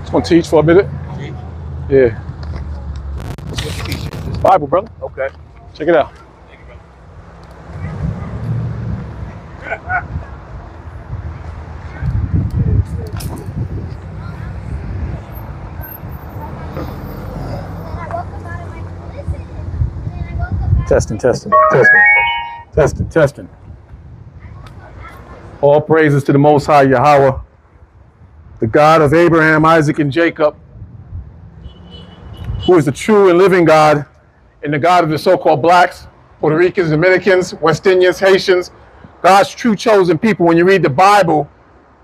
Just gonna teach for a minute. Yeah. Bible, brother. Okay. Check it out. Testing. All praises to the Most High Yahweh, the God of Abraham, Isaac, and Jacob, who is the true and living God, and the God of the so-called blacks, Puerto Ricans, Dominicans, West Indians, Haitians, God's true chosen people. When you read the Bible,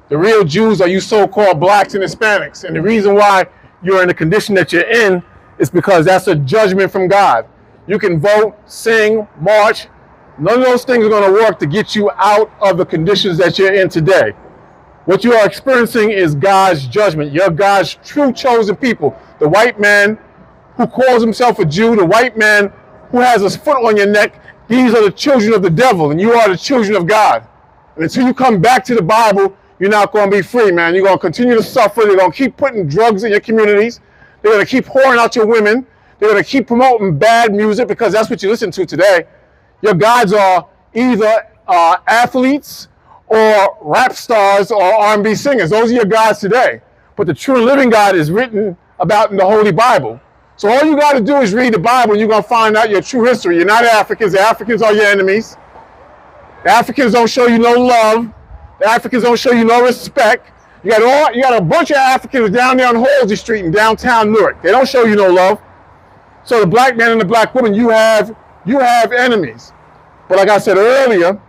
the real Jews are you so-called blacks and Hispanics. And the reason why you're in the condition that you're in is because that's a judgment from God. You can vote, sing, march. None of those things are going to work to get you out of the conditions that you're in today. What you are experiencing is God's judgment. You're God's true chosen people. The white man who calls himself a Jew, the white man who has his foot on your neck, these are the children of the devil, and you are the children of God. And until you come back to the Bible, you're not going to be free, man. You're going to continue to suffer. They're going to keep putting drugs in your communities. They're going to keep whoring out your women. They're going to keep promoting bad music because that's what you listen to today. Your gods are either athletes or rap stars or R&B singers. Those are your gods today. But the true living God is written about in the Holy Bible. So all you got to do is read the Bible and you're going to find out your true history. You're not Africans. The Africans are your enemies. The Africans don't show you no love. The Africans don't show you no respect. You got a bunch of Africans down there on Halsey Street in downtown Newark. They don't show you no love. So the black man and the black woman, you have enemies. But like I said earlier,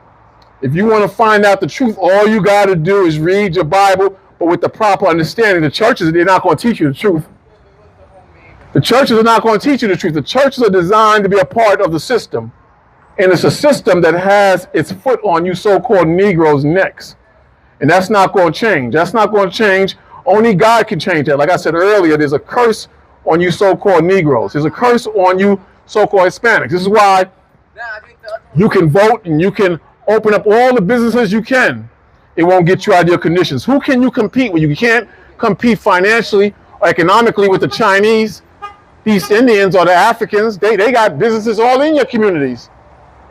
if you want to find out the truth, all you got to do is read your Bible, but with the proper understanding. The churches, they're not going to teach you the truth. The churches are not going to teach you the truth. The churches are designed to be a part of the system. And it's a system that has its foot on you so-called Negroes' necks. And that's not going to change. That's not going to change. Only God can change that. Like I said earlier, there's a curse on you so-called Negroes. There's a curse on you so-called Hispanics. This is why you can vote and you can open up all the businesses you can. It won't get you out of your conditions. Who can you compete with? You can't compete financially or economically with the Chinese, the East Indians, or the Africans. They got businesses all in your communities,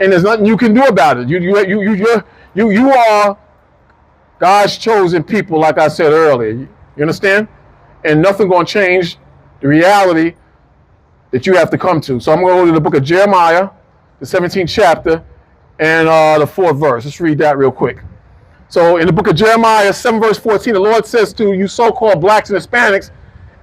and there's nothing you can do about it. You are God's chosen people, like I said earlier. You understand? And nothing going to change the reality that you have to come to. So I'm going to go to the book of Jeremiah, the 17th chapter, and the 4th verse. Let's read that real quick. So in the book of Jeremiah, 7 verse 14, the Lord says to you so-called blacks and Hispanics,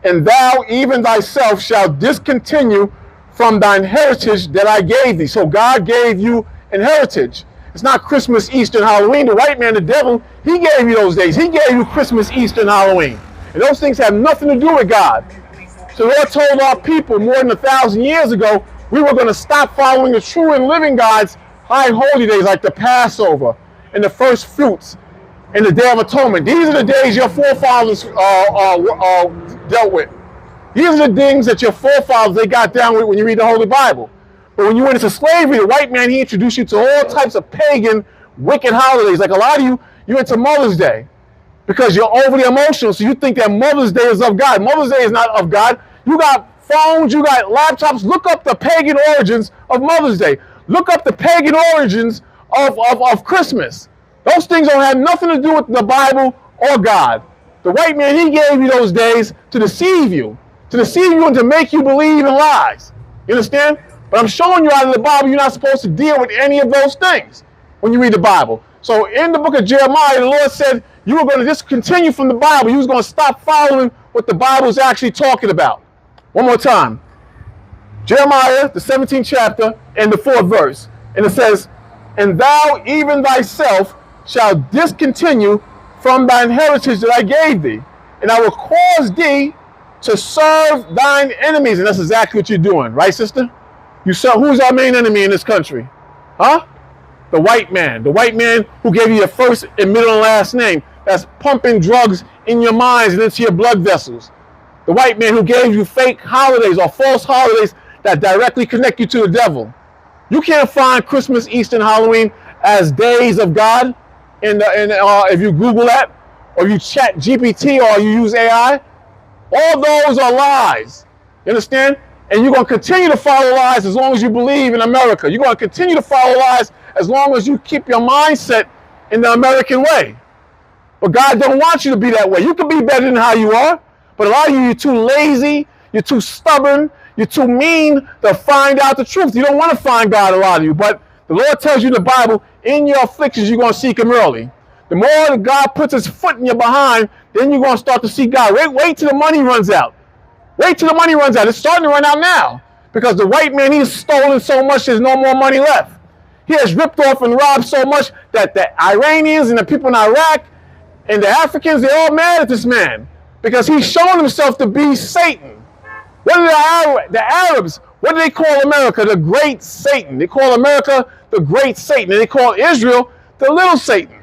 and thou even thyself shalt discontinue from thine heritage that I gave thee. So God gave you an heritage. It's not Christmas, Easter, and Halloween. The white man, the devil, he gave you those days. He gave you Christmas, Easter, and Halloween. And those things have nothing to do with God. So the Lord told our people more than 1,000 years ago, we were going to stop following the true and living God's high holy days like the Passover and the first fruits and the Day of Atonement. These are the days your forefathers dealt with. These are the things that your forefathers, they got down with when you read the Holy Bible. But when you went into slavery, the white man, he introduced you to all types of pagan, wicked holidays. Like a lot of you're into Mother's Day because you're overly emotional, so you think that Mother's Day is of God. Mother's Day is not of God. You got phones, you got laptops. Look up the pagan origins of Mother's Day. Look up the pagan origins of Christmas. Those things don't have nothing to do with the Bible or God. The white man, he gave you those days to deceive you and to make you believe in lies. You understand? But I'm showing you out of the Bible, you're not supposed to deal with any of those things when you read the Bible. So in the book of Jeremiah, the Lord said you were going to discontinue from the Bible. You was going to stop following what the Bible is actually talking about. One more time. Jeremiah, the 17th chapter, and the 4th verse. And it says, and thou even thyself shalt discontinue from thine heritage that I gave thee, and I will cause thee to serve thine enemies. And that's exactly what you're doing, right, sister? Who's our main enemy in this country? Huh? The white man. The white man who gave you your first and middle and last name. That's pumping drugs in your minds and into your blood vessels. The white man who gave you fake holidays or false holidays that directly connect you to the devil. You can't find Christmas, Easter, and Halloween as days of God if you Google that, or you chat GPT, or you use AI. All those are lies. You understand? And you're going to continue to follow lies as long as you believe in America. You're going to continue to follow lies as long as you keep your mindset in the American way. But God don't want you to be that way. You can be better than how you are, but a lot of you, you're too lazy, you're too stubborn, you're too mean to find out the truth. You don't want to find God, a lot of you. But the Lord tells you in the Bible, in your afflictions, you're going to seek him early. The more that God puts his foot in your behind, then you're going to start to see God. Wait till the money runs out. Wait till the money runs out. It's starting to run out now. Because the white man, he's stolen so much, there's no more money left. He has ripped off and robbed so much that the Iranians and the people in Iraq and the Africans, they're all mad at this man. Because he's shown himself to be Satan. What are the Arabs, what do they call America? The great Satan. They call America the great Satan. And they call Israel the little Satan.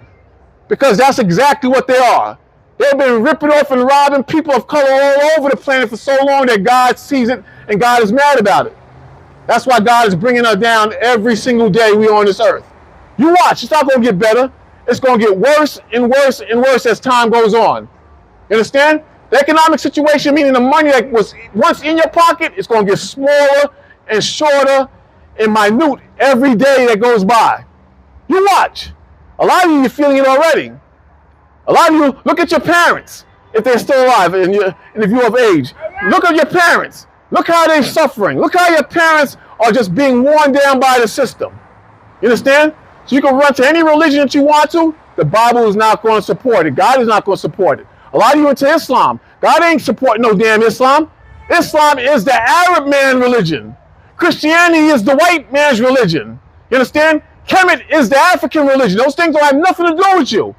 Because that's exactly what they are. They've been ripping off and robbing people of color all over the planet for so long that God sees it and God is mad about it. That's why God is bringing us down every single day we're on this earth. You watch, it's not going to get better. It's going to get worse and worse and worse as time goes on. You understand? The economic situation, meaning the money that was once in your pocket, it's going to get smaller and shorter and minute every day that goes by. You watch. A lot of you, you're feeling it already. A lot of you, look at your parents, if they're still alive and if you're of age. Look at your parents. Look how they're suffering. Look how your parents are just being worn down by the system. You understand? So you can run to any religion that you want to. The Bible is not going to support it. God is not going to support it. A lot of you into Islam. God ain't supporting no damn Islam. Islam is the Arab man religion. Christianity is the white man's religion. You understand? Kemet is the African religion. Those things don't have nothing to do with you.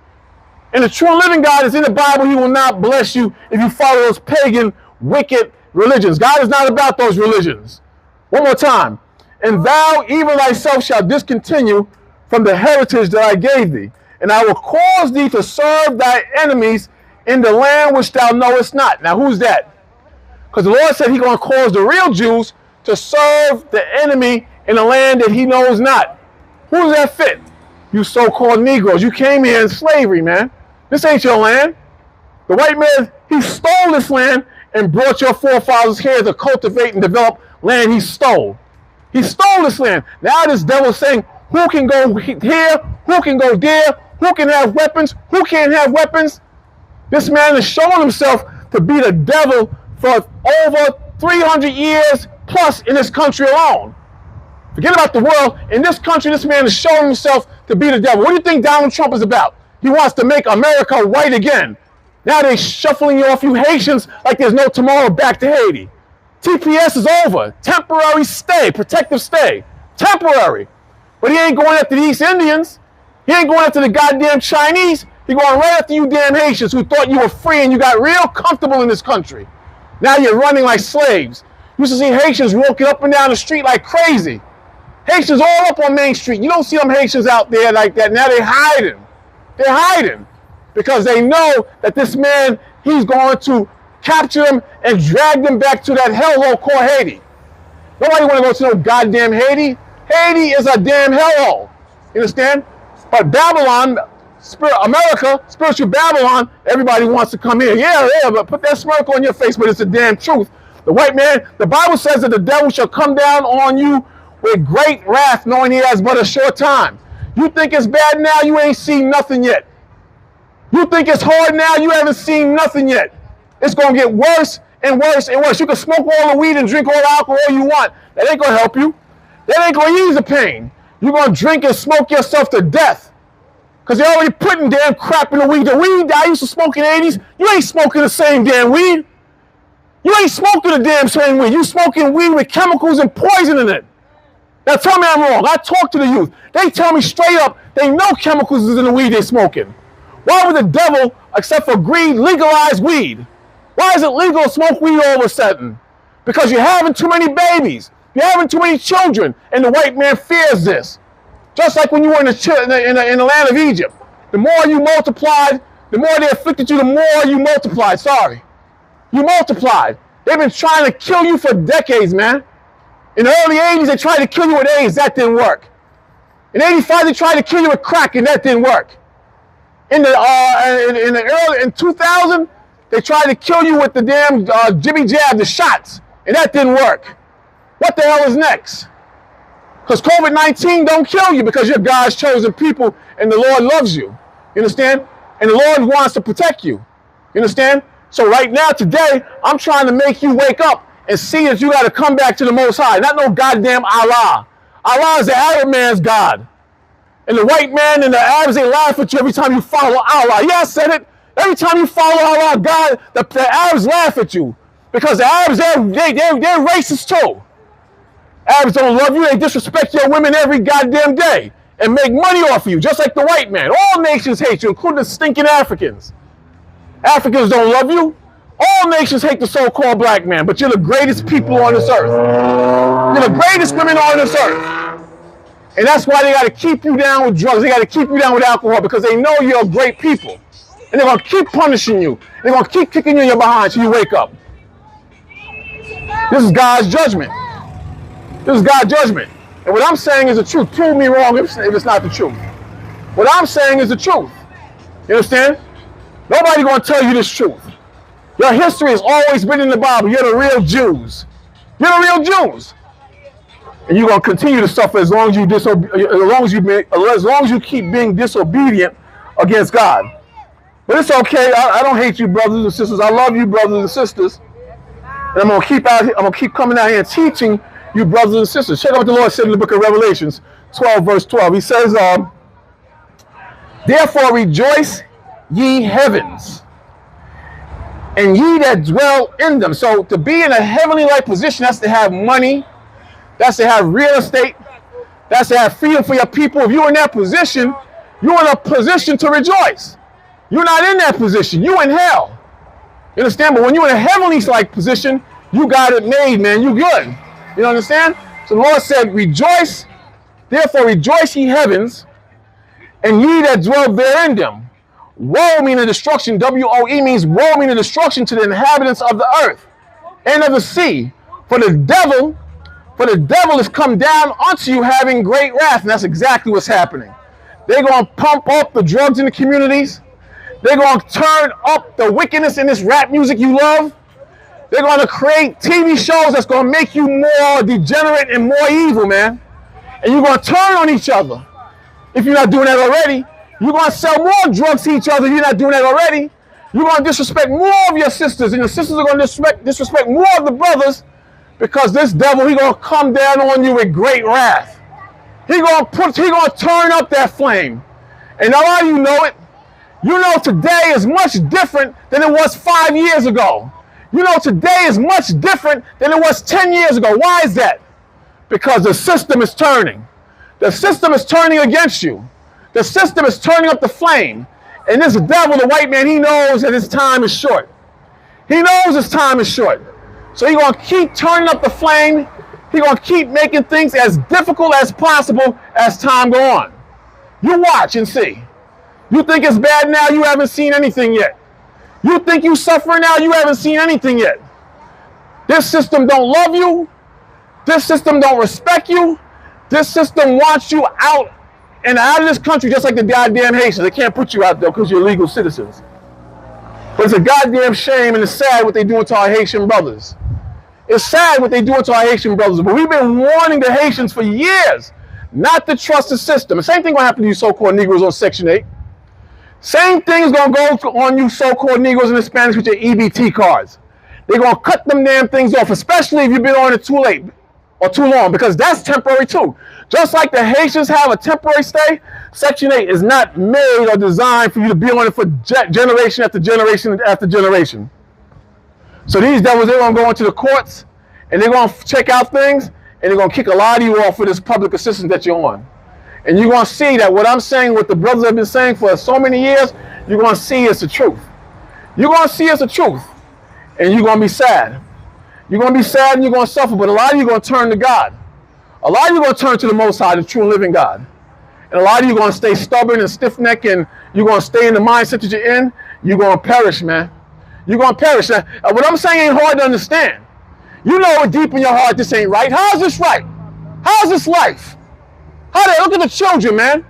And the true and living God is in the Bible. He will not bless you if you follow those pagan, wicked religions. God is not about those religions. One more time. And thou, even thyself, shalt discontinue from the heritage that I gave thee. And I will cause thee to serve thy enemies in the land which thou knowest not. Now, who's that? Because the Lord said he's going to cause the real Jews to serve the enemy in a land that he knows not. Who does that fit? You so-called Negroes. You came here in slavery, man. This ain't your land. The white man, he stole this land and brought your forefathers here to cultivate and develop land he stole. He stole this land. Now this devil's saying, who can go here? Who can go there? Who can have weapons? Who can't have weapons? This man has shown himself to be the devil for over 300 years plus in this country alone. Forget about the world. In this country, this man has shown himself to be the devil. What do you think Donald Trump is about? He wants to make America white again. Now they're shuffling you off, you Haitians, like there's no tomorrow back to Haiti. TPS is over. Temporary stay, protective stay. Temporary. But he ain't going after the East Indians. He ain't going after the goddamn Chinese. He's going right after you damn Haitians who thought you were free and you got real comfortable in this country. Now you're running like slaves. You used to see Haitians walking up and down the street like crazy. Haitians all up on Main Street. You don't see them Haitians out there like that. Now they're hiding. They're hiding because they know that this man, he's going to capture them and drag them back to that hellhole called Haiti. Nobody want to go to no goddamn Haiti. Haiti is a damn hellhole. You understand? But Babylon, America, spiritual Babylon, everybody wants to come here. Yeah, but put that smirk on your face, but it's the damn truth. The white man, the Bible says that the devil shall come down on you with great wrath, knowing he has but a short time. You think it's bad now, you ain't seen nothing yet. You think it's hard now, you haven't seen nothing yet. It's going to get worse and worse and worse. You can smoke all the weed and drink all the alcohol you want. That ain't going to help you. That ain't going to ease the pain. You're going to drink and smoke yourself to death. Because they're already putting damn crap in the weed. The weed that I used to smoke in the 80s, you ain't smoking the same damn weed. You ain't smoking the damn same weed. You smoking weed with chemicals and poison in it. Now tell me I'm wrong. I talk to the youth. They tell me straight up they know chemicals is in the weed they're smoking. Why would the devil, except for greed, legalize weed? Why is it legal to smoke weed all of a sudden? Because you're having too many babies. You're having too many children. And the white man fears this. Just like when you were in the land of Egypt. The more you multiplied, the more they afflicted you, the more you multiplied. Sorry. You multiplied. They've been trying to kill you for decades, man. In the early 80s, they tried to kill you with AIDS. That didn't work. In 85, they tried to kill you with crack, and that didn't work. In 2000, They tried to kill you with the damn jibby jab, the shots, and that didn't work. What the hell is next? Because COVID-19 don't kill you because you're God's chosen people and the Lord loves you. You understand? And the Lord wants to protect you. You understand? So right now, today, I'm trying to make you wake up and see that you got to come back to the Most High. Not no goddamn Allah. Allah is the Arab man's God. And the white man and the Arabs, they laugh at you every time you follow Allah. Yeah, I said it. Every time you follow Allah, God, the Arabs laugh at you. Because the Arabs, they're racist too. Arabs don't love you. They disrespect your women every goddamn day and make money off of you, just like the white man. All nations hate you, including the stinking Africans. Africans don't love you. All nations hate the so-called black man, but you're the greatest people on this earth. You're the greatest women on this earth. And that's why they got to keep you down with drugs. They got to keep you down with alcohol because they know you're great people. And they're going to keep punishing you. They're going to keep kicking you in your behind till you wake up. This is God's judgment. This is God's judgment. And what I'm saying is the truth. Prove me wrong if it's not the truth. What I'm saying is the truth. You understand? Nobody going to tell you this truth. Your history has always been in the Bible. You're the real Jews. You're the real Jews. And you're going to continue to suffer as long as you keep being disobedient against God. But it's okay. I don't hate you, brothers and sisters. I love you, brothers and sisters. And I'm gonna keep coming out here and teaching you, brothers and sisters. Check out what the Lord said in the book of Revelations 12, verse 12. He says, therefore rejoice, ye heavens, and ye that dwell in them. So to be in a heavenly-like position, that's to have money, that's to have real estate, that's to have freedom for your people. If you're in that position, you're in a position to rejoice. You're not in that position. You're in hell. You understand? But when you're in a heavenly-like position, you got it made, man. You good. You understand? So the Lord said, rejoice, therefore rejoice ye heavens, and ye that dwell therein them. Woe meaning destruction. W-O-E means woe meaning destruction to the inhabitants of the earth and of the sea. For the devil is come down unto you having great wrath. And that's exactly what's happening. They're going to pump up the drugs in the communities. They're going to turn up the wickedness in this rap music you love. They're going to create TV shows that's going to make you more degenerate and more evil, man. And you're going to turn on each other. If you're not doing that already, you're going to sell more drugs to each other if you're not doing that already. You're going to disrespect more of your sisters, and your sisters are going to disrespect more of the brothers because this devil, he's going to come down on you with great wrath. He's going to turn up that flame. And now how do you know it? You know today is much different than it was 5 years ago. You know today is much different than it was 10 years ago. Why is that? Because the system is turning. The system is turning against you. The system is turning up the flame. And this devil, the white man, he knows that his time is short. He knows his time is short. So he's going to keep turning up the flame. He's going to keep making things as difficult as possible as time goes on. You watch and see. You think it's bad now, you haven't seen anything yet. You think you suffering now, you haven't seen anything yet. This system don't love you. This system don't respect you. This system wants you out and out of this country just like the goddamn Haitians. They can't put you out there because you're legal citizens. But it's a goddamn shame and it's sad what they're doing to our Haitian brothers. It's sad what they're doing to our Haitian brothers. But we've been warning the Haitians for years not to trust the system. The same thing will happen to you so-called Negroes on Section 8. Same thing is going to go on you so-called Negroes and Hispanics with your EBT cards. They're going to cut them damn things off, especially if you've been on it too late or too long, because that's temporary too. Just like the Haitians have a temporary stay, Section 8 is not made or designed for you to be on it for generation after generation after generation. So these devils, they're going to go into the courts and they're going to check out things and they're going to kick a lot of you off for this public assistance that you're on. And you're going to see that what I'm saying, what the brothers have been saying for so many years, you're going to see it's the truth. You're going to see it's the truth. And you're going to be sad. You're going to be sad and you're going to suffer, but a lot of you are going to turn to God. A lot of you are going to turn to the Most High, the true and living God. And a lot of you are going to stay stubborn and stiff-necked and you're going to stay in the mindset that you're in. You're going to perish, man. You're going to perish. Now, what I'm saying ain't hard to understand. You know it deep in your heart this ain't right. How is this right? How is this life? Look at the children, man.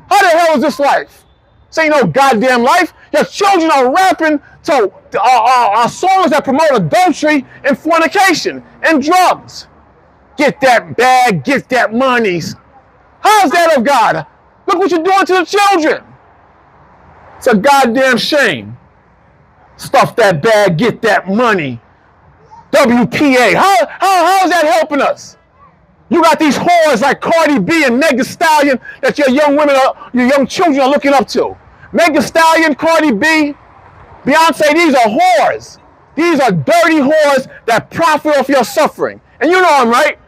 How the hell is this life? This ain't no goddamn life. Your children are rapping So our songs that promote adultery and fornication and drugs. Get that bag, get that monies. How's that of God? Look what you're doing to the children. It's a goddamn shame. Stuff that bag, get that money. WPA. How is that helping us? You got these whores like Cardi B and Meg Thee Stallion that your young children are looking up to. Meg Thee Stallion, Cardi B, Beyonce, these are whores. These are dirty whores that profit off your suffering. And you know I'm right.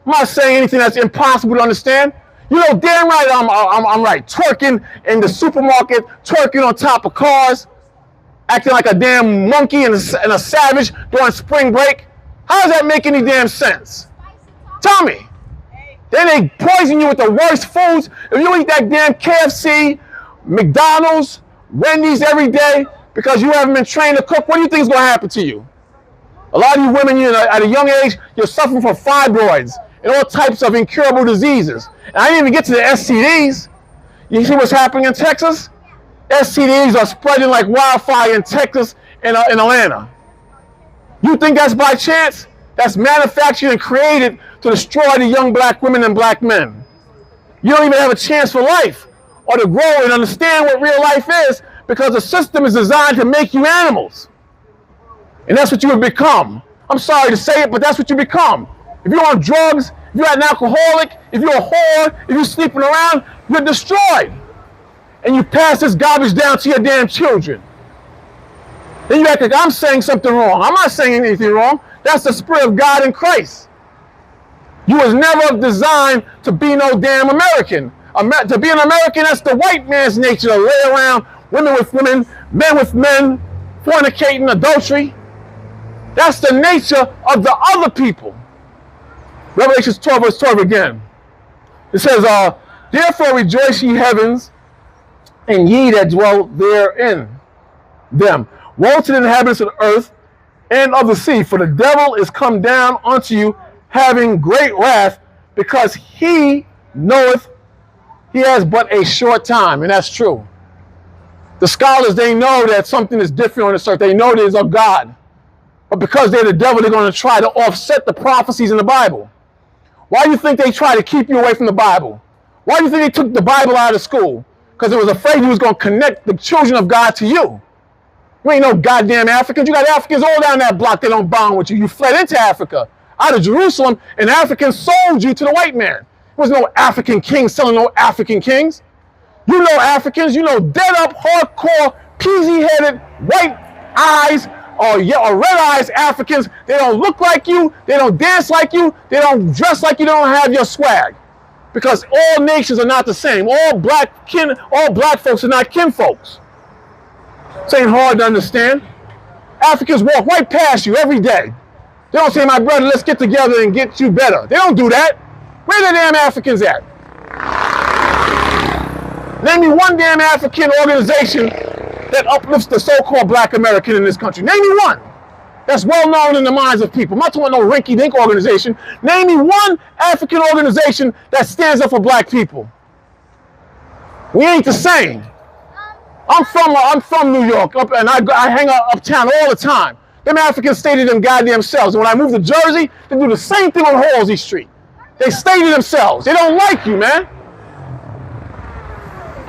I'm not saying anything that's impossible to understand. You know damn right I'm right. Twerking in the supermarket, twerking on top of cars, acting like a damn monkey and a savage during spring break. How does that make any damn sense? Tell me. Then they poison you with the worst foods. If you eat that damn KFC, McDonald's, Wendy's every day because you haven't been trained to cook, what do you think is going to happen to you? A lot of you women, at a young age, you're suffering from fibroids and all types of incurable diseases. And I didn't even get to the STDs. You see what's happening in Texas? STDs are spreading like wildfire in Texas and in Atlanta. You think that's by chance? That's manufactured and created to destroy the young black women and black men. You don't even have a chance for life or to grow and understand what real life is because the system is designed to make you animals. And that's what you have become. I'm sorry to say it, but that's what you become. If you're on drugs, if you're an alcoholic, if you're a whore, if you're sleeping around, you're destroyed. And you pass this garbage down to your damn children. Then you act like I'm saying something wrong. I'm not saying anything wrong. That's the Spirit of God in Christ. You was never designed to be no damn American. To be an American, that's the white man's nature, to lay around women with women, men with men, fornicating, adultery. That's the nature of the other people. Revelation 12, verse 12 again. It says, therefore rejoice ye heavens, and ye that dwell therein them. Woe to the inhabitants of the earth and of the sea, for the devil is come down unto you, having great wrath, because he knoweth he has but a short time. And that's true. The scholars, they know that something is different on this earth. They know it is of God. But because they're the devil, they're going to try to offset the prophecies in the Bible. Why do you think they try to keep you away from the Bible? Why do you think they took the Bible out of school? Because it was afraid he was going to connect the children of God to you. You ain't no goddamn Africans. You got Africans all down that block that don't bond with you. You fled into Africa, out of Jerusalem, and Africans sold you to the white man. There was no African king selling no African kings. You know Africans, you know dead up, hardcore, peasy-headed, white eyes, or red eyes Africans. They don't look like you, they don't dance like you, they don't dress like you, they don't have your swag. Because all nations are not the same. All black folks are not kin folks. This ain't hard to understand. Africans walk right past you every day. They don't say, my brother, let's get together and get you better. They don't do that. Where the damn Africans at? Name me one damn African organization that uplifts the so-called black American in this country. Name me one that's well known in the minds of people. I'm not talking about no rinky-dink organization. Name me one African organization that stands up for black people. We ain't the same. I'm from New York, and I hang out uptown all the time. Them Africans stay to them goddamn selves. And when I move to Jersey, they do the same thing on Halsey Street. They stay to themselves. They don't like you, man.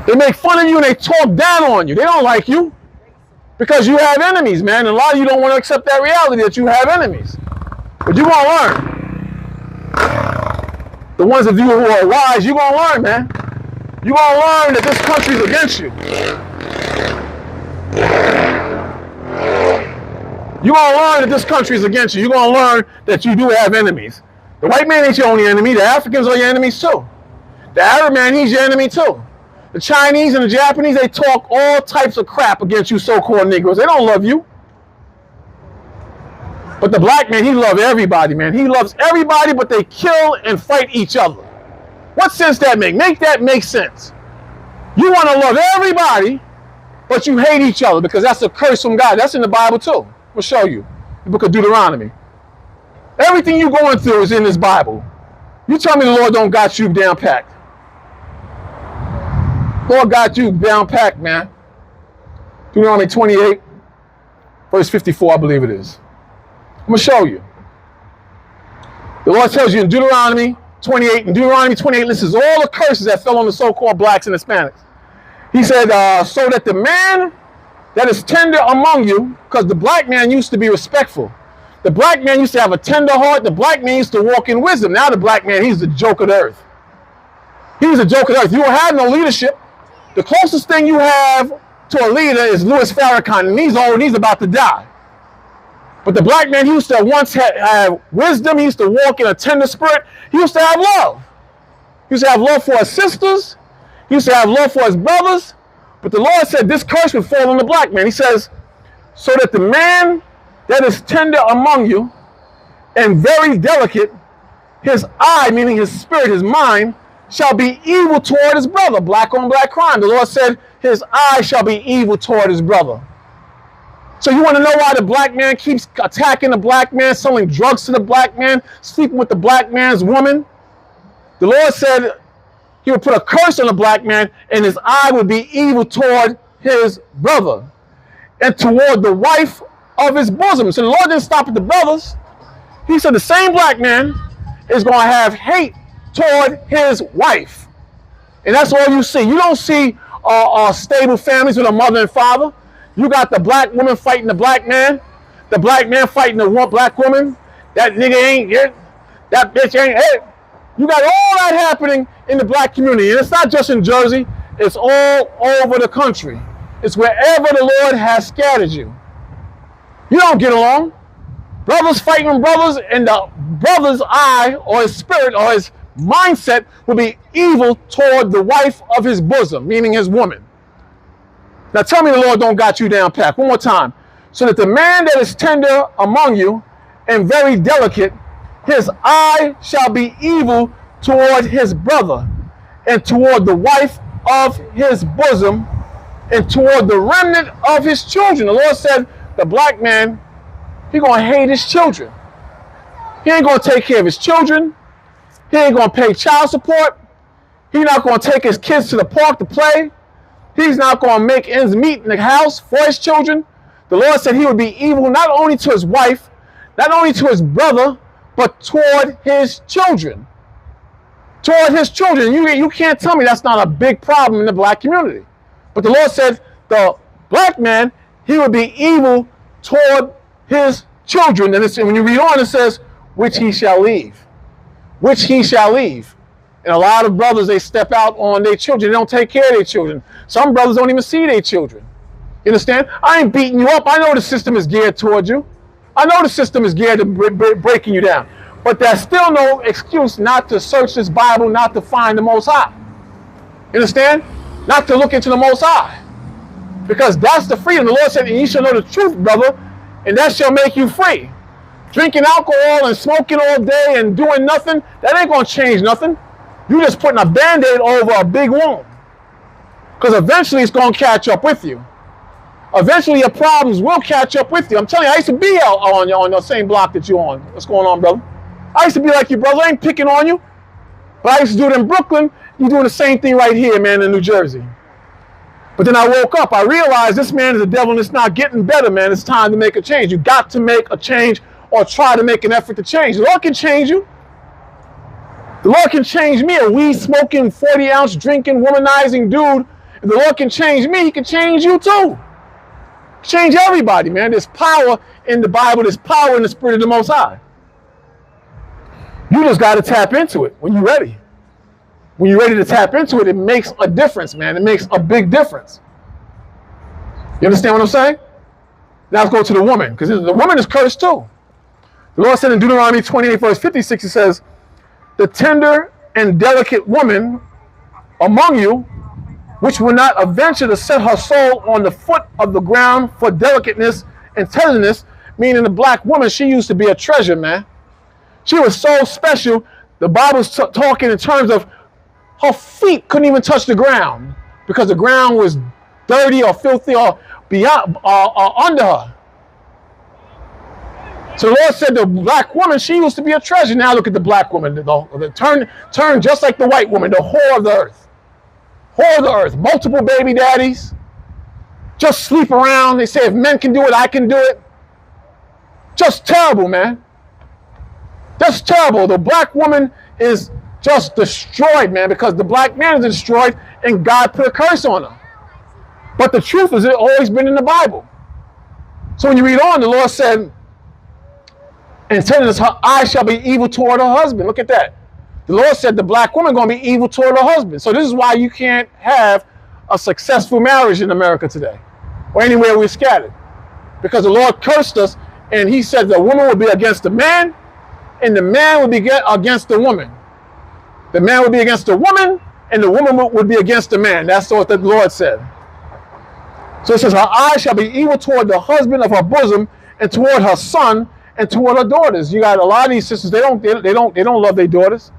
They make fun of you and they talk down on you. They don't like you because you have enemies, man. And a lot of you don't want to accept that reality that you have enemies. But you're going to learn. The ones of you who are wise, you're going to learn, man. You're going to learn that this country is against you. You're going to learn that this country is against you. You're going to learn that you do have enemies. The white man ain't your only enemy. The Africans are your enemies too. The Arab man, he's your enemy too. The Chinese and the Japanese, they talk all types of crap against you so-called Negroes. They don't love you. But the black man, he loves everybody, man. He loves everybody, but they kill and fight each other. What sense that make? Make that make sense. You want to love everybody, but you hate each other because that's a curse from God. That's in the Bible too. We'll show you. The book of Deuteronomy. Everything you're going through is in this Bible. You tell me the Lord don't got you down packed. Lord got you down packed, man. Deuteronomy 28. verse 54, I believe it is. I'm going to show you. The Lord tells you in Deuteronomy 28, and Deuteronomy 28 lists all the curses that fell on the so-called blacks and Hispanics. He said, so that the man that is tender among you, because the black man used to be respectful. The black man used to have a tender heart. The black man used to walk in wisdom. Now the black man, he's the joke of the earth. He's a joke of the earth. You don't have no leadership. The closest thing you have to a leader is Louis Farrakhan, and he's old and he's about to die. But the black man, he used to once have wisdom. He used to walk in a tender spirit. He used to have love. He used to have love for his sisters. He used to have love for his brothers. But the Lord said this curse would fall on the black man. He says, so that the man that is tender among you and very delicate, his eye, meaning his spirit, his mind, shall be evil toward his brother. Black on black crime. The Lord said his eye shall be evil toward his brother. So you want to know why the black man keeps attacking the black man, selling drugs to the black man, sleeping with the black man's woman? The Lord said he would put a curse on the black man and his eye would be evil toward his brother and toward the wife of his bosom. So the Lord didn't stop at the brothers. He said the same black man is going to have hate toward his wife. And that's all you see. You don't see stable families with a mother and father. You got the black woman fighting the black man fighting the black woman. That nigga ain't it. That bitch ain't it. You got all that happening in the black community. And it's not just in Jersey. It's all over the country. It's wherever the Lord has scattered you. You don't get along. Brothers fighting brothers, and the brother's eye or his spirit or his mindset will be evil toward the wife of his bosom, meaning his woman. Now tell me the Lord don't got you down pat. One more time. So that the man that is tender among you and very delicate, his eye shall be evil toward his brother and toward the wife of his bosom and toward the remnant of his children. The Lord said the black man, he going to hate his children. He ain't going to take care of his children. He ain't going to pay child support. He's not going to take his kids to the park to play. He's not going to make ends meet in the house for his children. The Lord said he would be evil not only to his wife, not only to his brother, but toward his children. Toward his children. You can't tell me that's not a big problem in the black community. But the Lord said the black man, he would be evil toward his children. And when you read on, it says, which he shall leave. Which he shall leave. And a lot of brothers, they step out on their children. They don't take care of their children. Some brothers don't even see their children. You understand? I ain't beating you up. I know the system is geared towards you. I know the system is geared to breaking you down. But there's still no excuse not to search this Bible, not to find the Most High. You understand? Not to look into the Most High. Because that's the freedom. The Lord said, and you shall know the truth, brother, and that shall make you free. Drinking alcohol and smoking all day and doing nothing, that ain't going to change nothing. You're just putting a Band-Aid over a big wound. Because eventually it's going to catch up with you. Eventually your problems will catch up with you. I'm telling you, I used to be out on the same block that you're on. What's going on, brother? I used to be like you, brother. I ain't picking on you. But I used to do it in Brooklyn. You're doing the same thing right here, man, in New Jersey. But then I woke up. I realized this man is a devil and it's not getting better, man. It's time to make a change. You got to make a change or try to make an effort to change. The Lord can change you. The Lord can change me, a weed-smoking, 40-ounce drinking, womanizing dude. If the Lord can change me, he can change you too. Change everybody, man. There's power in the Bible. There's power in the Spirit of the Most High. You just got to tap into it when you're ready. When you're ready to tap into it, it makes a difference, man. It makes a big difference. You understand what I'm saying? Now let's go to the woman, because the woman is cursed too. The Lord said in Deuteronomy 28, verse 56, he says, the tender and delicate woman among you, which will not adventure to set her soul on the foot of the ground for delicateness and tenderness, meaning the black woman, she used to be a treasure, man. She was so special. The Bible's talking in terms of her feet couldn't even touch the ground because the ground was dirty or filthy or beyond under her. So the Lord said the black woman, she used to be a treasure. Now look at the black woman. Turn just like the white woman, the whore of the earth. Whore of the earth. Multiple baby daddies. Just sleep around. They say if men can do it, I can do it. Just terrible, man. Just terrible. The black woman is just destroyed, man, because the black man is destroyed and God put a curse on her. But the truth is, it's always been in the Bible. So when you read on, the Lord said, and said, her eyes shall be evil toward her husband. Look at that. The Lord said the black woman going to be evil toward her husband. So this is why you can't have a successful marriage in America today or anywhere we're scattered. Because the Lord cursed us, and he said the woman will be against the man, and the man will be against the woman. The man will be against the woman, and the woman would be against the man. That's what the Lord said. So it says, her eyes shall be evil toward the husband of her bosom, and toward her son, and toward her daughters. You got a lot of these sisters, they don't love their daughters.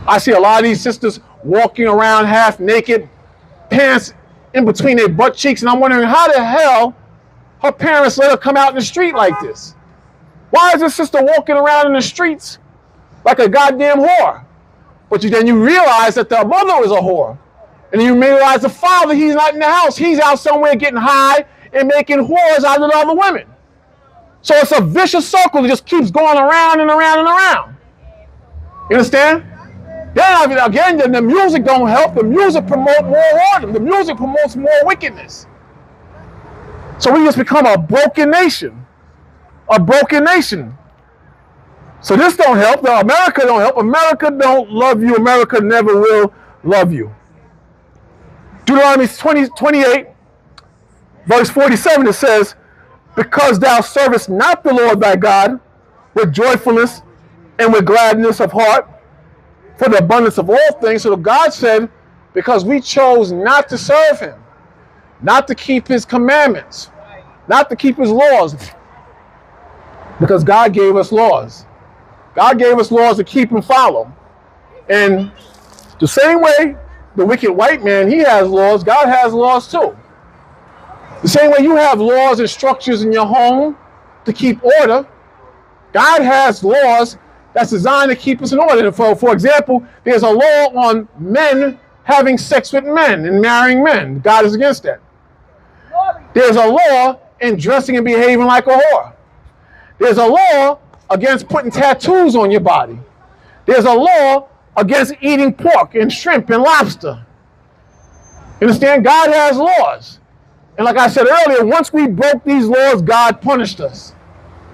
I see a lot of these sisters walking around half naked, pants in between their butt cheeks, and I'm wondering how the hell her parents let her come out in the street like this. Why is this sister walking around in the streets like a goddamn whore? But then you realize that the mother is a whore. And then you realize the father, he's not in the house. He's out somewhere getting high and making whores out of the other women. So it's a vicious circle that just keeps going around and around and around. You understand? Then again, the music don't help. The music promotes more whoredom. The music promotes more wickedness. So we just become a broken nation. A broken nation. So this don't help. America don't help. America don't love you. America never will love you. Deuteronomy 28, verse 47, it says, because thou servest not the Lord thy God with joyfulness and with gladness of heart for the abundance of all things. So God said, because we chose not to serve him, not to keep his commandments, not to keep his laws, because God gave us laws. God gave us laws to keep and follow. And the same way the wicked white man, he has laws, God has laws too. The same way you have laws and structures in your home to keep order, God has laws that's designed to keep us in order. For example, there's a law on men having sex with men and marrying men. God is against that. There's a law in dressing and behaving like a whore. There's a law against putting tattoos on your body. There's a law against eating pork and shrimp and lobster. You understand? God has laws. And like I said earlier, once we broke these laws, God punished us.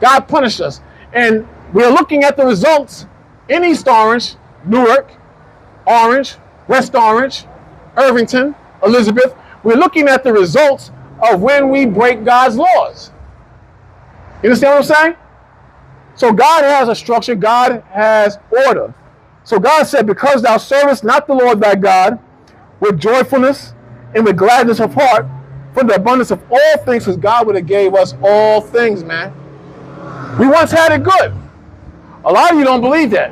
God punished us. And we're looking at the results in East Orange, Newark, Orange, West Orange, Irvington, Elizabeth. We're looking at the results of when we break God's laws. You understand what I'm saying? So God has a structure. God has order. So God said, because thou servest not the Lord thy God with joyfulness and with gladness of heart for the abundance of all things, because God would have gave us all things, man. We once had it good. A lot of you don't believe that.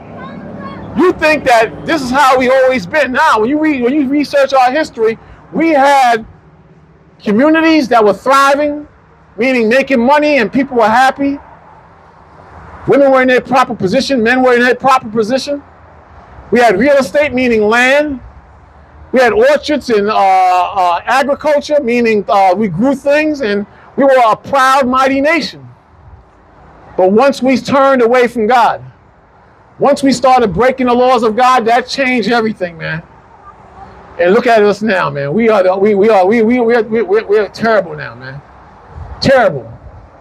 You think that this is how we always been. Now, when you research our history, we had communities that were thriving, meaning making money and people were happy. Women were in their proper position. Men were in their proper position. We had real estate, meaning land. We had orchards and agriculture, meaning we grew things, and we were a proud, mighty nation. But once we turned away from God, once we started breaking the laws of God, that changed everything, man. And look at us now, man. We're terrible now, man. Terrible.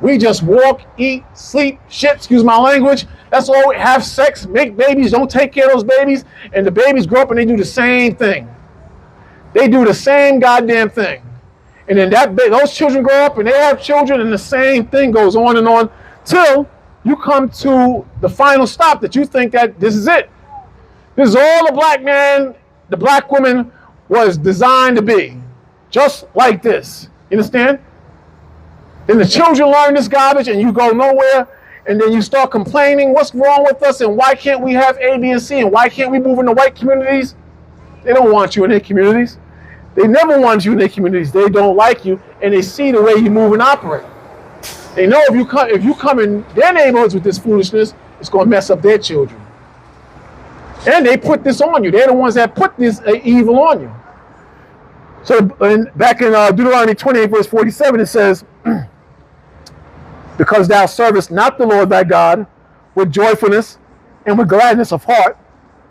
We just walk, eat, sleep, shit, excuse my language. That's all. Have sex, make babies, don't take care of those babies, and the babies grow up and they do the same thing. They do the same goddamn thing. And then those children grow up and they have children, and the same thing goes on and on till you come to the final stop that you think that this is it. This is all the black man, the black woman was designed to be. Just like this. You understand? Then the children learn this garbage and you go nowhere, and then you start complaining, what's wrong with us, and why can't we have A, B, and C, and why can't we move into white communities? They don't want you in their communities. They never want you in their communities. They don't like you, and they see the way you move and operate. They know if you come in their neighborhoods with this foolishness, it's going to mess up their children. And they put this on you. They're the ones that put this evil on you. So back in Deuteronomy 28, verse 47, it says, because thou servest not the Lord thy God with joyfulness and with gladness of heart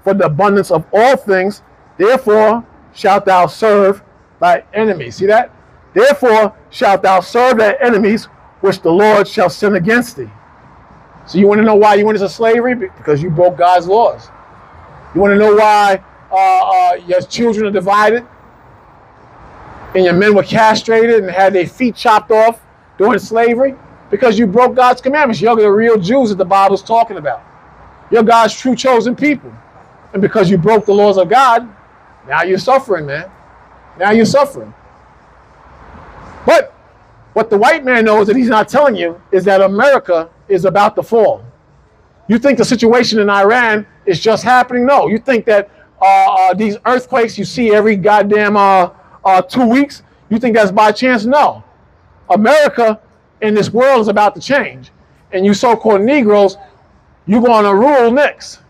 for the abundance of all things, therefore shalt thou serve thy enemies. See that? Therefore shalt thou serve thy enemies, which the Lord shall send against thee. So you want to know why you went into slavery? Because you broke God's laws. You want to know why your children are divided and your men were castrated and had their feet chopped off during slavery? Because you broke God's commandments. You're the real Jews that the Bible's talking about. You're God's true chosen people. And because you broke the laws of God, now you're suffering, man. Now you're suffering. But what the white man knows that he's not telling you is that America is about to fall. You think the situation in Iran is just happening? No. You think that these earthquakes you see every goddamn 2 weeks, you think that's by chance? No. America and this world is about to change. And you so-called Negroes, you're going to rule next.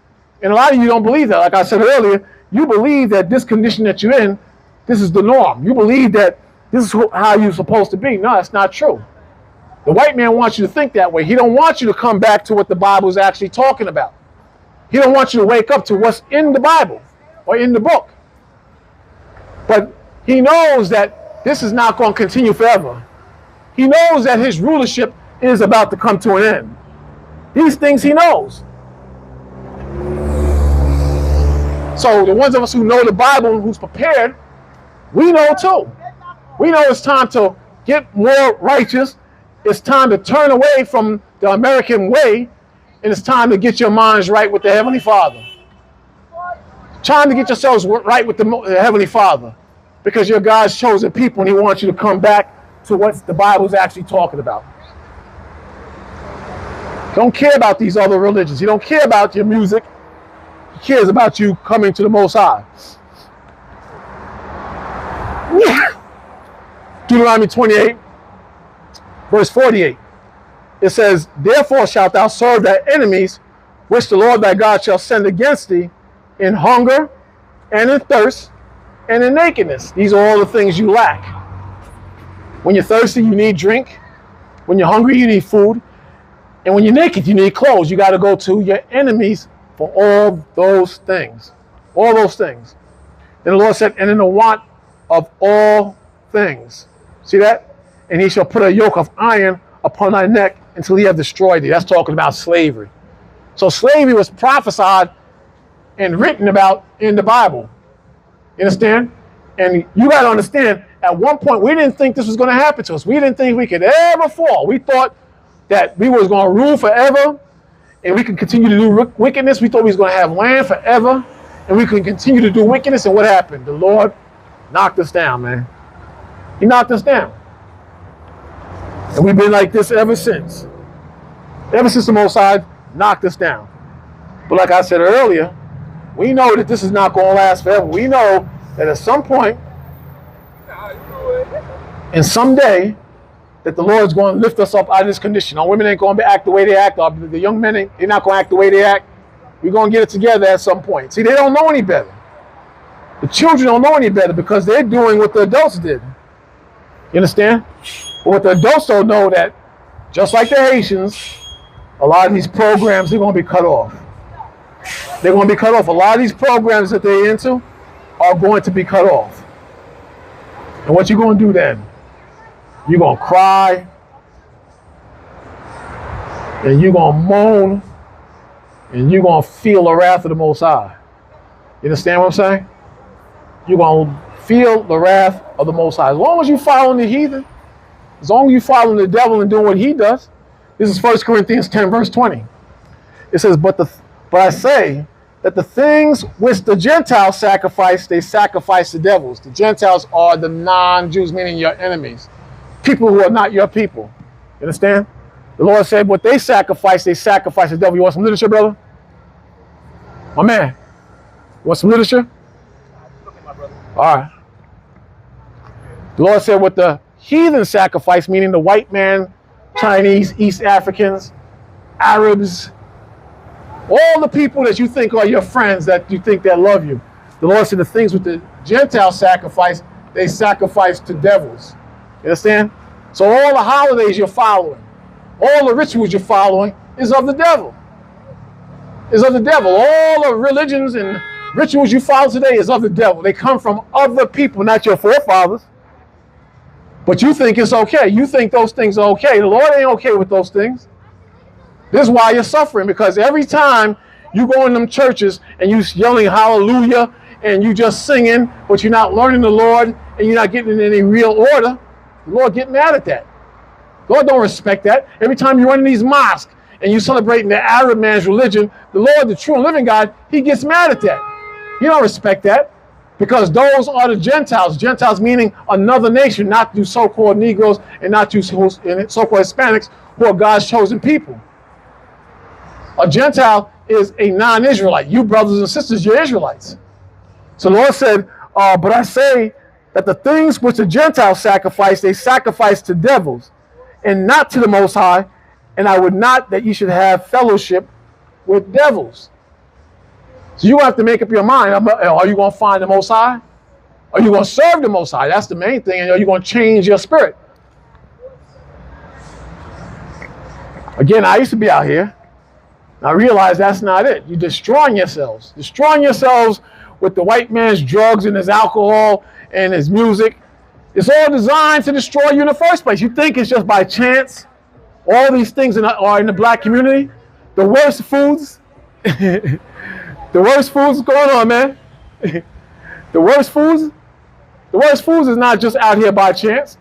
And a lot of you don't believe that. Like I said earlier, you believe that this condition that you're in, this is the norm. You believe that this is how you're supposed to be. No, that's not true. The white man wants you to think that way. He don't want you to come back to what the Bible is actually talking about. He don't want you to wake up to what's in the Bible or in the book. But he knows that this is not going to continue forever. He knows that his rulership is about to come to an end. These things he knows. So the ones of us who know the Bible and who's prepared, we know too. We know it's time to get more righteous. It's time to turn away from the American way, and it's time to get your minds right with the Heavenly Father. Time to get yourselves right with the Heavenly Father, because you're God's chosen people, and He wants you to come back to what the Bible is actually talking about. Don't care about these other religions. He don't care about your music. He cares about you coming to the Most High. Deuteronomy 28, verse 48. It says, therefore shalt thou serve thy enemies, which the Lord thy God shall send against thee, in hunger and in thirst and in nakedness. These are all the things you lack. When you're thirsty, you need drink. When you're hungry, you need food. And when you're naked, you need clothes. You got to go to your enemies for all those things. All those things. And the Lord said, and in the want of all things. See that? And he shall put a yoke of iron upon thy neck until he have destroyed thee. That's talking about slavery. So slavery was prophesied and written about in the Bible. You understand? And you got to understand, at one point, we didn't think this was going to happen to us. We didn't think we could ever fall. We thought that we was going to rule forever, and we could continue to do wickedness. We thought we was going to have land forever, and we could continue to do wickedness. And what happened? The Lord knocked us down, man. He knocked us down. And we've been like this ever since. Ever since the Most High knocked us down. But like I said earlier, we know that this is not going to last forever. We know that at some point, and someday, that the Lord's going to lift us up out of this condition. Our women ain't going to act the way they act. The young men, they're not going to act the way they act. We're going to get it together at some point. See, they don't know any better. The children don't know any better because they're doing what the adults did. You understand? But what the adults don't know, that just like the Haitians, a lot of these programs, they're going to be cut off. They're going to be cut off. A lot of these programs that they're into are going to be cut off. And what you going to do then? You're going to cry, and you're going to moan, and you're going to feel the wrath of the Most High. You understand what I'm saying? You're going to feel the wrath of the Most High. As long as you're following the heathen, as long as you're following the devil and doing what he does. This is 1 Corinthians 10, verse 20. It says, but I say that the things which the Gentiles sacrifice, they sacrifice to devils. The Gentiles are the non-Jews, meaning your enemies. People who are not your people. You understand? The Lord said what they sacrifice to the devil. You want some literature, brother? My man. You want some literature? All right. The Lord said what the heathen sacrifice, meaning the white man, Chinese, East Africans, Arabs, all the people that you think are your friends, that you think that love you. The Lord said the things with the Gentiles sacrifice, they sacrifice to devils. You understand? So all the holidays you're following, All the rituals you're following is of the devil. Is of the devil. All the religions and rituals you follow today is of the devil. They come from other people, not your forefathers. But you think it's okay. You think those things are okay. The Lord ain't okay with those things. This is why you're suffering, because every time you go in them churches and you yelling hallelujah and you just singing, but you're not learning the Lord and you're not getting in any real order, the Lord get mad at that. The Lord don't respect that. Every time you run in these mosques and you celebrating the Arab man's religion, the Lord, the true and living God, he gets mad at that. He don't respect that, because those are the Gentiles. Gentiles meaning another nation, not you so-called Negroes and not you so-called Hispanics who are God's chosen people. A Gentile is a non-Israelite. You brothers and sisters, you're Israelites. So the Lord said, but I say that the things which the Gentiles sacrifice, they sacrifice to devils and not to the Most High, and I would not that you should have fellowship with devils. So you have to make up your mind. Are you going to find the Most High? Are you going to serve the Most High? That's the main thing. And are you going to change your spirit? Again, I used to be out here. I realize that's not it. You're destroying yourselves. Destroying yourselves with the white man's drugs and his alcohol and his music. It's all designed to destroy you in the first place. You think it's just by chance. All these things are in the black community. The worst foods. The worst foods going on, man. The worst foods is not just out here by chance.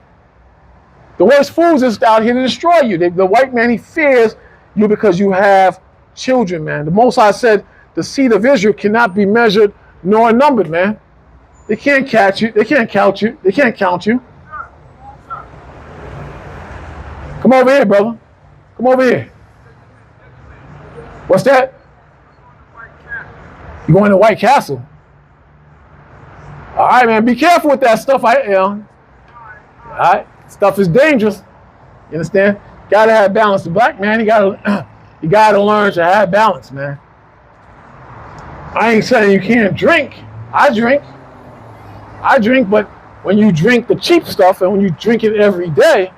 The worst foods is out here to destroy you. The white man, he fears you because you have children, man. The Most High said the seed of Israel cannot be measured nor numbered, man. They can't catch you. They can't count you. They can't count you. Come over here, brother. Come over here. What's that? You going to White Castle? All right, man. Be careful with that stuff. All right. Stuff is dangerous. You understand? Gotta have balance. The black man, you gotta learn to have balance, man. I ain't saying you can't drink. I drink, but when you drink the cheap stuff and when you drink it every day,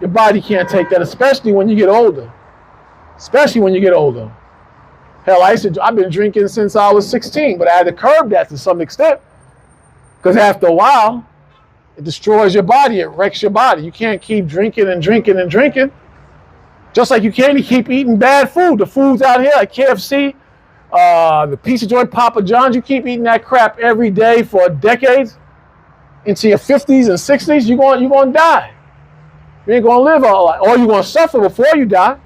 your body can't take that, especially when you get older. Hell, I've been drinking since I was 16, but I had to curb that to some extent. Because after a while, it destroys your body, it wrecks your body. You can't keep drinking and drinking and drinking. Just like you can't keep eating bad food. The food's out here like KFC, the Pizza Joint, Papa John's, you keep eating that crap every day for decades, into your 50s and 60s, you're going to die. You ain't going to live all life. Or you're going to suffer before you die.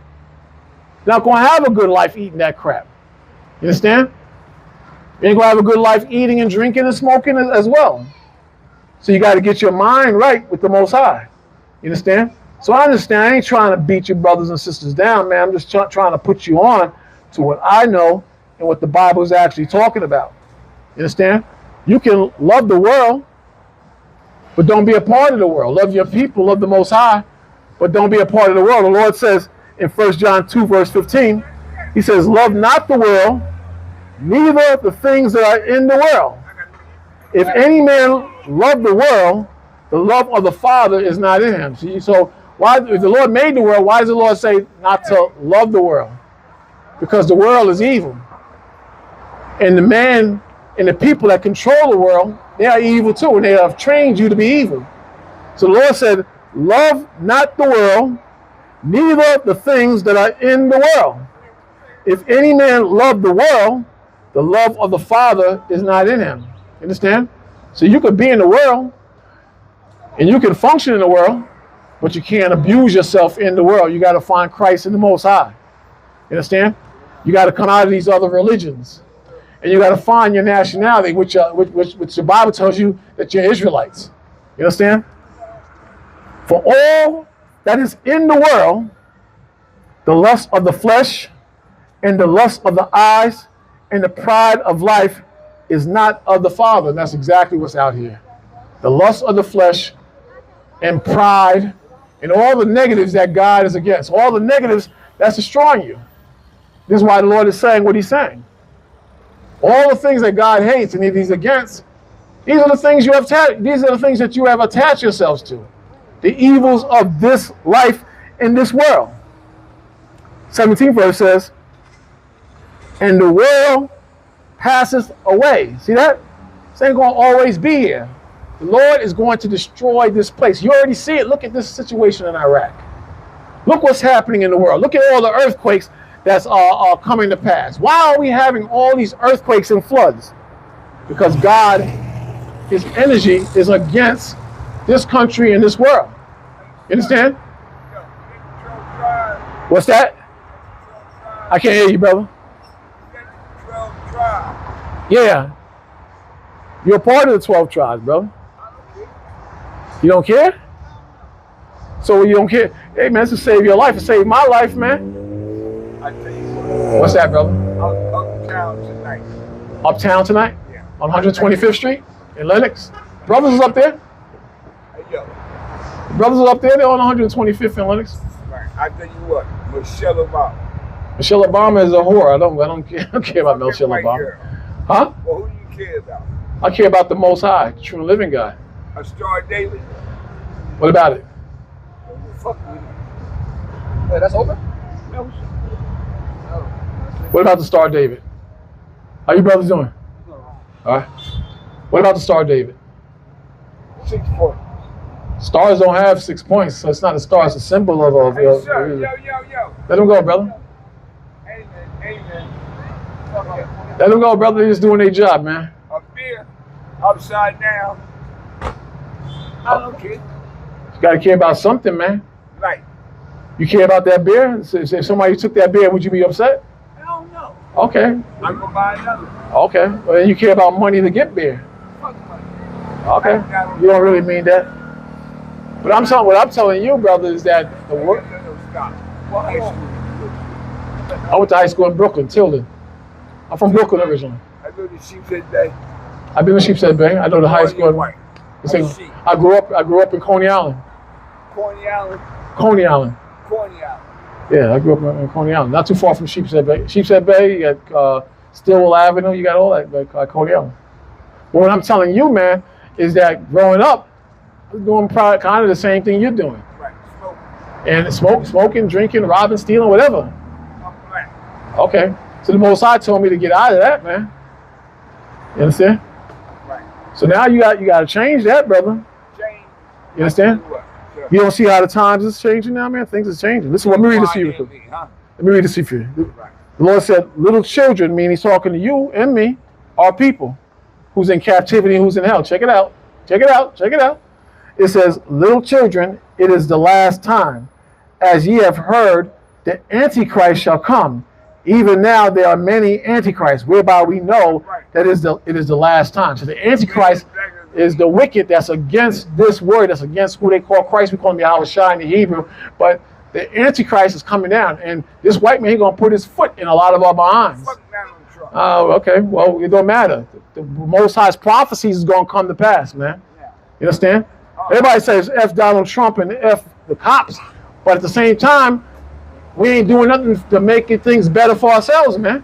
You're not going to have a good life eating that crap. You understand? You ain't going to have a good life eating and drinking and smoking as well. So you got to get your mind right with the Most High. You understand? So I understand. I ain't trying to beat your brothers and sisters down, man. I'm just trying to put you on to what I know and what the Bible is actually talking about. You understand? You can love the world, but don't be a part of the world. Love your people, love the Most High, but don't be a part of the world. The Lord says in 1 John 2, verse 15, he says, love not the world, neither the things that are in the world. If any man love the world, the love of the Father is not in him. See, so why, if the Lord made the world, why does the Lord say not to love the world? Because the world is evil. And the man and the people that control the world, they are evil too, and they have trained you to be evil. So the Lord said, love not the world, neither the things that are in the world. If any man love the world, the love of the Father is not in him. You understand? So you could be in the world, and you can function in the world, but you can't abuse yourself in the world. You got to find Christ in the Most High. You understand? You got to come out of these other religions. And you got to find your nationality, which the Bible tells you that you're Israelites. You understand? For all that is in the world, the lust of the flesh and the lust of the eyes and the pride of life is not of the Father. And that's exactly what's out here. The lust of the flesh and pride and all the negatives that God is against. All the negatives that's destroying you. This is why the Lord is saying what he's saying. All the things that God hates and he's against, these are the things that you have attached yourselves to. The evils of this life in this world. 17th verse says, and the world passes away. See that? This ain't going to always be here. The Lord is going to destroy this place. You already see it. Look at this situation in Iraq. Look what's happening in the world. Look at all the earthquakes that's coming to pass. Why are we having all these earthquakes and floods? Because God, his energy is against this country and this world. You understand? What's that? I can't hear you, brother. Yeah. You're part of the 12 tribes, brother. You don't care? So you don't care? Hey, man, it's to save your life. It saved my life, man. I tell you what. What's that, brother? Uptown tonight. Uptown tonight? Yeah. On 125th Street in Lenox? Brothers is up there? Hey, yo. Brothers is up there. They're on 125th in Lenox. Right. I tell you what. Michelle Obama. Michelle Obama is a whore. I don't care about Michelle Obama. Girl. Huh? Well, who do you care about? I care about the Most High, the true and living God. A Star David? What about it? Fuck with it. Hey, that's open? No. What about the Star David? How you brothers doing? All right. What about the Star David? 6 points. Stars don't have 6 points, so it's not a star. It's a symbol of Hey, sir. Yo. Let them go, brother. Amen. Let them go, brother. They're just doing their job, man. Up there, upside down. I don't care. You got to care about something, man. Like, You care about that beer? If somebody took that beer, would you be upset? I don't know. Okay. I'm going to buy another. Okay. Well, then you care about money to get beer. Fuck money. Okay. You don't really mean that. But what I'm telling you, brother, is that the work. Stop. What high school? I went to high school in Brooklyn, Tilden. I'm from Brooklyn originally. I go to Sheepshead Bay. I've been to Sheepshead Bay. I know the high school. I grew up in Coney Island. Coney Island. Coney Island. Coney Island. Yeah, I grew up in Coney Island. Not too far from Sheepshead Bay. Sheepshead Bay, you got Stillwell Avenue, you got all that, like Coney Island. But what I'm telling you, man, is that growing up, I was doing kind of the same thing you're doing. Right, smoking. And smoking, drinking, robbing, stealing, whatever. I'm black. Okay. So the Most High told me to get out of that, man. You understand? Right. So now you got to change that, brother. Change. You understand? You don't see how the times is changing now, man? Things is changing. Listen, let me read this to you. Let me read this to you. Right. The Lord said, little children, meaning he's talking to you and me, are people who's in captivity and who's in hell. Check it out. Check it out. Check it out. It says, little children, it is the last time. As ye have heard, the Antichrist shall come. Even now there are many Antichrists, whereby we know that it is the last time. So the Antichrist is the wicked that's against this word, that's against who they call Christ. We call him Yahweh Shai in the Hebrew. But the Antichrist is coming down. And this white man, he's going to put his foot in a lot of our behinds. Oh, okay. Well, it don't matter. The Most High's prophecies is going to come to pass, man. You understand? Everybody says F Donald Trump and F the cops. But at the same time, we ain't doing nothing to make things better for ourselves, man.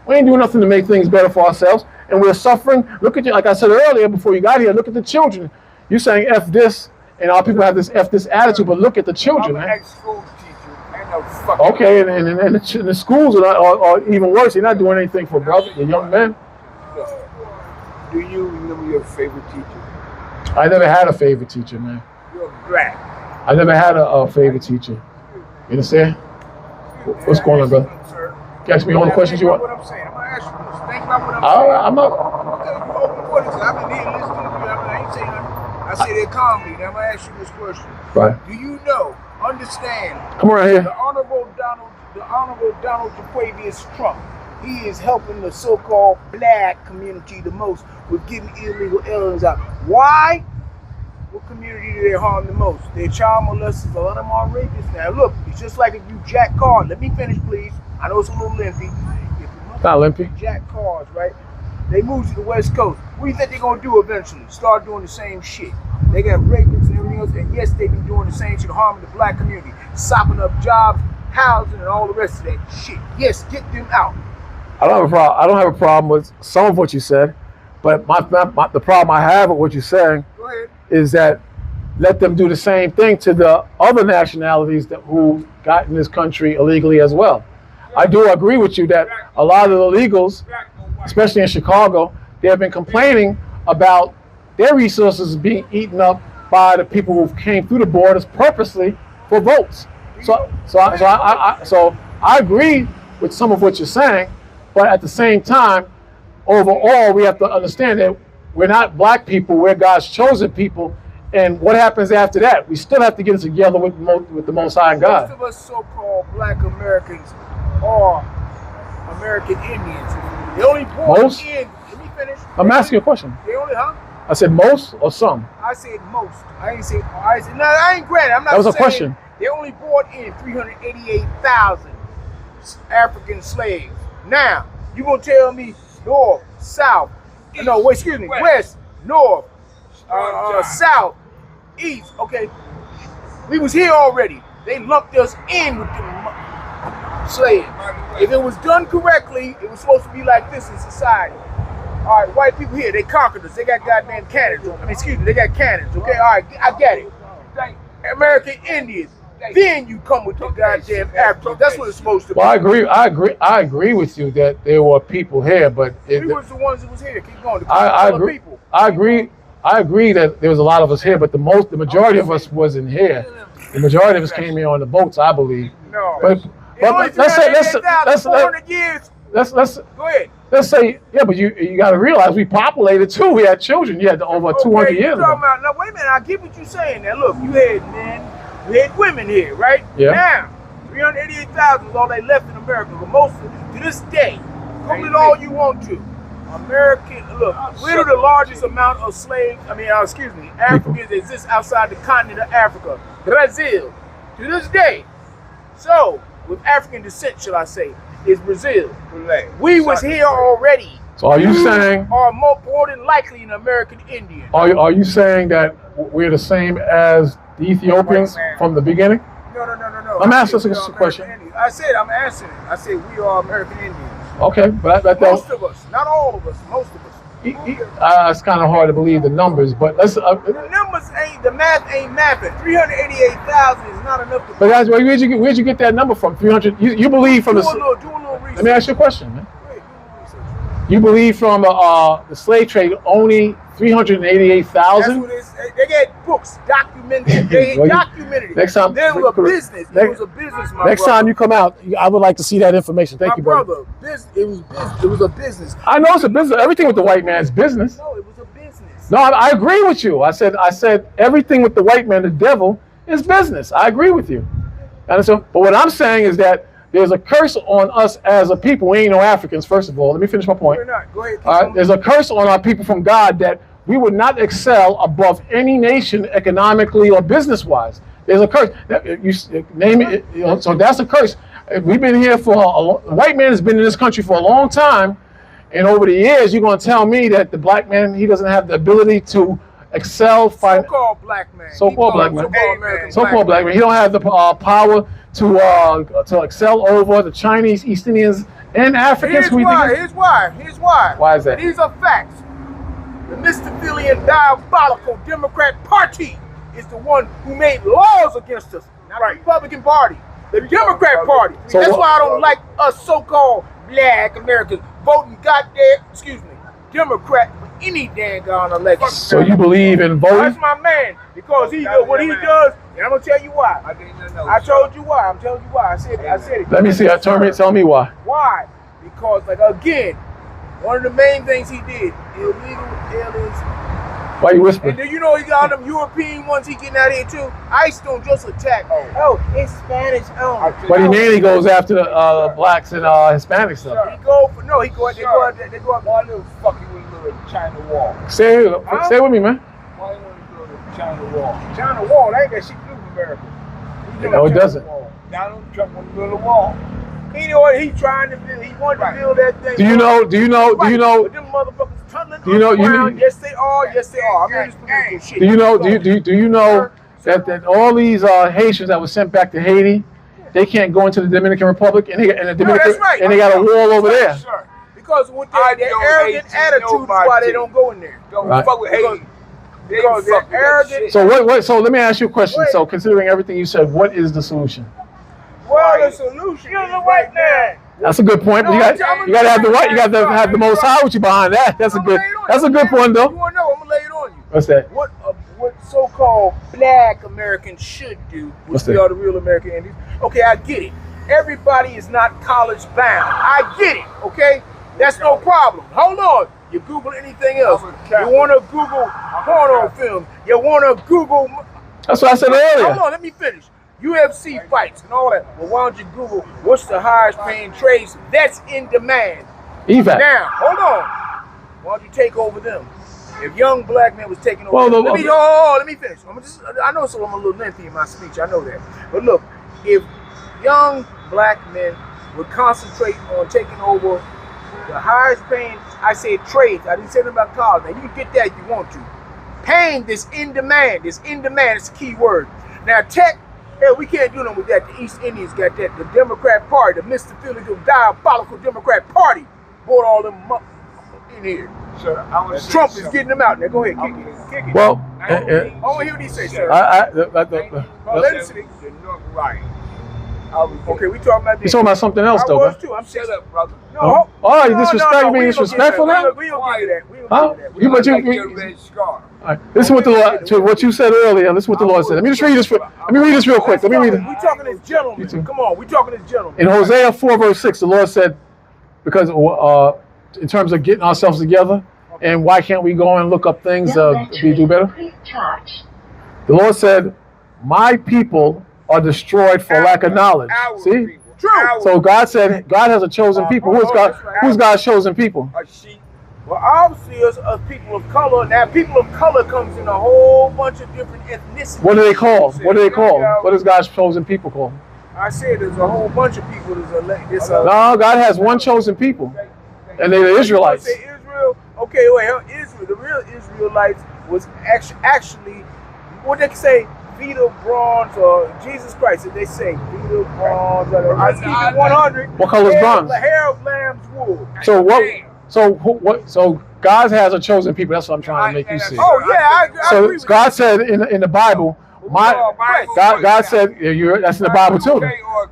We ain't doing nothing to make things better for ourselves. And we're suffering. Look at you, like I said earlier before you got here, look at the children. You're saying F this, and our people have this F this attitude, but look at the children, man. I'm an ex-school teacher. Ain't no fucking Okay, and the schools are even worse. They're not doing anything for brothers, the young men. Do you remember your favorite teacher? I never had a favorite teacher, man. You're black. I never had a favorite teacher. You understand? What's going on, brother? You ask me all the questions you want. What I'm saying. I'm gonna ask you this. Think about what I'm saying. I'm not. Okay, you open quarters. I've been here listening to you. I ain't saying nothing. I say they're calmly. Now I'm gonna ask you this question. Right. Do you know, understand? Come around here. The Honorable Donald Jaquavius Trump. He is helping the so-called black community the most with getting illegal aliens out. Why? What community do they harm the most? They're child molesters. A lot of them are rapists. Now look, it's just like if you jack cars. Let me finish, please. I know it's a little lengthy. Not lengthy. Jack cars, right? They move to the West Coast. What do you think they're gonna do eventually? Start doing the same shit. They got rapists and everything else, and yes, they be doing the same shit, harming the black community, sopping up jobs, housing, and all the rest of that shit. Yes, get them out. I don't have a problem with some of what you said, but the problem I have with what you're saying is that let them do the same thing to the other nationalities who got in this country illegally as well. I do agree with you that a lot of the illegals, especially in Chicago, they have been complaining about their resources being eaten up by the people who came through the borders purposely for votes. So I agree with some of what you're saying, but at the same time, overall, we have to understand that we're not black people, we're God's chosen people, and what happens after that? We still have to get it together with the Most High and God. Most of us so-called black Americans are American Indians. They only born Most? in. Let me finish. I'm asking you a question. They only, huh? I said most or some? I said most. I said no. I ain't granted. I'm not. That was a saying question. They only brought in 388,000 African slaves. Now you gonna tell me north, south? No, wait. Excuse me. West, north, south, east. Okay. We was here already. They lumped us in with the slaves. If it was done correctly, it was supposed to be like this in society. All right, white people here, they conquered us. They got goddamn cannons. They got cannons. Okay, all right, I get it. American Indians. Then you come with the goddamn Africans. That's what it's supposed to be. Well, I agree with you that there were people here, but we was the ones that was here. Keep going. I agree. People. I agree that there was a lot of us here, but the majority of us wasn't here. The majority of us came here on the boats, I believe. No. But let's say, yeah, but you got to realize we populated too. We had children. You had over 200 years ago. Now wait a minute. I get what you're saying. Now look, you had men, you had women here, right? Yeah. Now, 388,000 is all they left in America. But most to this day, call it all you want to. We're the largest amount of slaves. Africans exist outside the continent of Africa, Brazil, to this day. So, with African descent, shall I say, is Brazil. We was here already. So are you saying? Are more than likely an American Indian. Are you saying that we're the same as the Ethiopians from the beginning? No. I'm asking a question. I said I'm answering. I said we are American Indians. Okay, but most of us, not all of us, most of us. It's kind of hard to believe the numbers, but let's. The numbers ain't, the math ain't mapping. 388,000 is not enough to. But guys, where'd you get that number from? 300. You believe from do a little research. Let me ask you a question, man. Wait, do a little research. You believe from the slave trade only 388,000? That's what it is. They get books documented. They documented it. Next time, there was a business. It was a business, my next brother. time you come out, I would like to see that information. Thank you, brother. It was a business. I know it's a business. Everything with the white man is business. No, it was a business. No, I agree with you. I said everything with the white man, the devil, is business. I agree with you. And so, but what I'm saying is that there's a curse on us as a people. We ain't no Africans, first of all. Let me finish my point. We're not. Go ahead. All right, there's a curse on our people from God that we would not excel above any nation economically or business-wise. There's a curse. You name it. So that's a curse. We've been here for the white man has been in this country for a long time, and over the years, you're going to tell me that the black man, he doesn't have the ability to excel. So-called black man. So-called black man. So-called black man. He don't have the power to excel over the Chinese, East Indians, and Africans. Here's why. Why is that? These are facts. The Mistopheleian diabolical Democrat Party is the one who made laws against us, not the Republican Party. The Democrat Party. So that's why I don't like us so-called black Americans voting Democrat for any dang on election. So you believe in voting? That's my man, because what he does, and I'm gonna tell you why. I told you why. I'm telling you why. I said it. Let me see. Tell me why. Why? Because again, one of the main things he did, illegal aliens. Why you whispering? And do you know he got them European ones he getting out here too? ICE don't just attack. Oh, it's Spanish only. But he mainly goes after the blacks and Hispanic stuff. They go out there. They go out there. Why little fucking with little China wall? Stay with me, man. Why you want to go to China wall? China wall, that ain't got shit to do with America. No, it doesn't. Donald Trump want to build a wall. He know what he's trying to build. He wanted to build that thing. Do you know? But them motherfuckers tunneling underground. Yes, they are. I'm in this political shit. Do you know that all these Haitians that were sent back to Haiti, they can't go into the Dominican Republic, and they got a wall over there. Sure. Because with their arrogant attitudes, is why they don't go in there. Don't fuck with Haiti. Because they're arrogant. So what? So let me ask you a question. So considering everything you said, what is the solution? got a solution. You're the white man. That's a good point. But you got to have the right. You got to have the Most High with you behind that. That's a good point, though. You want to know? I'm gonna lay it on you. What's that? What so-called black Americans should do, which we are the real American Indians. Okay, I get it. Everybody is not college bound. I get it. Okay, that's no problem. Hold on. You Google anything else? You want to Google porno film? You want to Google? That's what I said earlier. Hold on, let me finish. UFC fights and all that. Well, why don't you Google what's the highest paying trades that's in demand? EVAC. Now, hold on. Why don't you take over them? If young black men was taking over, Well, let me finish. I know I'm a little lengthy in my speech. I know that, but look, if young black men would concentrate on taking over the highest paying, I said trades. I didn't say anything about college. Now you can get that if you want to. Paying this in demand. This in demand is a key word. Now tech. Hell, we can't do nothing with that. The East Indians got that. The Democrat Party, the Mr. Philly, the diabolical Democrat Party, brought all them up in here. Sir, Trump is getting them out. Now go ahead, kick it. Well, I want to hear what he say, sir. Let him speak. You're not right. Okay, we talking about this. You're talking about something else, though, was bro. too. I'm Shut up, brother. No. Oh, you disrespecting me? Disrespectful now? We don't get that. We don't Huh? get that. You, but Like you. your red scar. All right. Listen what the Lord, to what you said earlier. Listen what the Lord said. Let me just read this. Let me read this real quick. Let me read it. We talking as gentlemen. Come on, we talking as gentlemen. In Hosea 4 verse 6, the Lord said, because in terms of getting ourselves together, and why can't we go and look up things we do better? The Lord said, "My people are destroyed for lack of knowledge." See? True. So God said, God has a chosen people. Who's God? Who's God's chosen people? A sheep. Well, obviously, it's us people of color. Now, people of color comes in a whole bunch of different ethnicities. What do they call? What do they call? What does God's chosen people call? I said there's a whole bunch of people. No, God has one chosen people, and they're the Israelites. Say Israel. Okay, wait. Israel. The real Israelites was actually what they say. Fetal bronze or Jesus Christ, if they say fetal bronze, I keep it 100. What color is bronze? The hair of lamb's wool. So what? So God has a chosen people. That's what I'm trying to make you see. Oh yeah, I So agree with God you. said in the Bible, God said that's in the Bible too.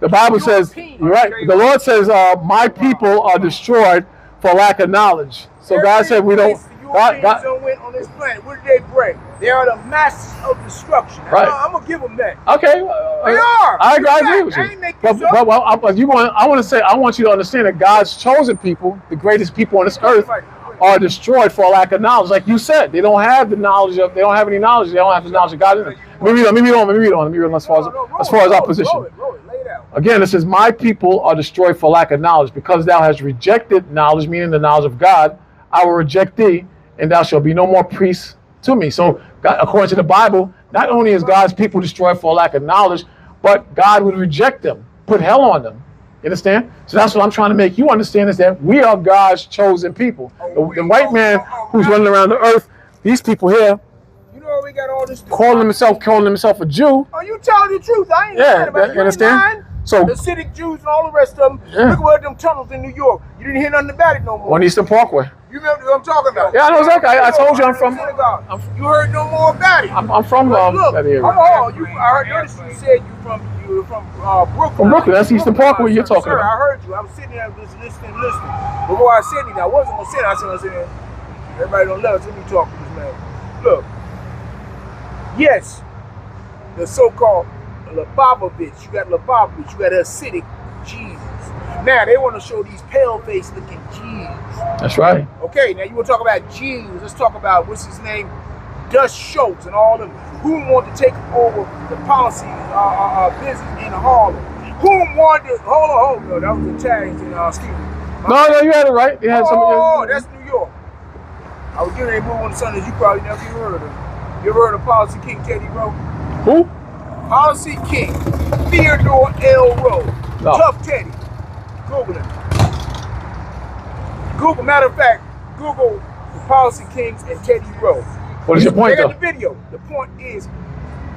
The Bible says you're right. The Lord says my people are destroyed for lack of knowledge. So God said we don't. God went on this planet. What did they bring? They are the masters of destruction. Right. I'm gonna give them that. Okay. They are. I agree with I you. ain't make But this up. I want you to understand that God's chosen people, the greatest people on this earth, are destroyed for a lack of knowledge. Like you said, they don't have the knowledge of. They don't have any knowledge. They don't have the knowledge of God in them. Let me read on. As far as our position. Roll it, lay it out. Again, it says, "My people are destroyed for lack of knowledge, because thou hast rejected knowledge," meaning the knowledge of God. "I will reject thee, and thou shalt be no more priest to me." So, God, according to the Bible, not only is God's people destroyed for lack of knowledge, but God would reject them, put hell on them. You understand? So that's what I'm trying to make you understand, is that we are God's chosen people. The white man who's running around the earth, these people here, You know we got all this. calling himself a Jew. Oh, you telling the truth? I ain't Yeah, lying about it. you understand? So the Hasidic Jews and all the rest of them. Yeah. Look at them tunnels in New York. You didn't hear nothing about it no more. on Eastern Parkway. You remember what I'm talking about? Yeah, I know exactly. I told you I'm from. You heard no more about it. I'm from Look, that area. I heard noticed you said you were from Brooklyn. From Brooklyn. That's Eastern Parkway you're talking Sir, about. I heard you. I was sitting there just listening. Before I said anything, I wasn't gonna say it. I said, everybody don't love us. Let me talk to this man. Look, yes, the so-called Lubavitch. You got Lubavitch. You got Hasidic Jesus. Now they want to show these pale-faced looking Jews. That's right. Okay, now you want to talk about Jews. Let's talk about, what's his name? Dust Schultz and all them. Who wanted to take over the policy business in Harlem? Who wanted to, hold on, that was Italians in, excuse me. No, you had it right. You had That's New York. I was getting ready to move on the Sundays. You probably never even heard of him. You ever heard of Policy King Teddy Rowe? Who? Policy King, Theodore L. Rowe. No. Tough Teddy. Google it. Google, matter of fact, Google the Policy Kings and Teddy Rowe. What is your point, They though? got the video. The point is,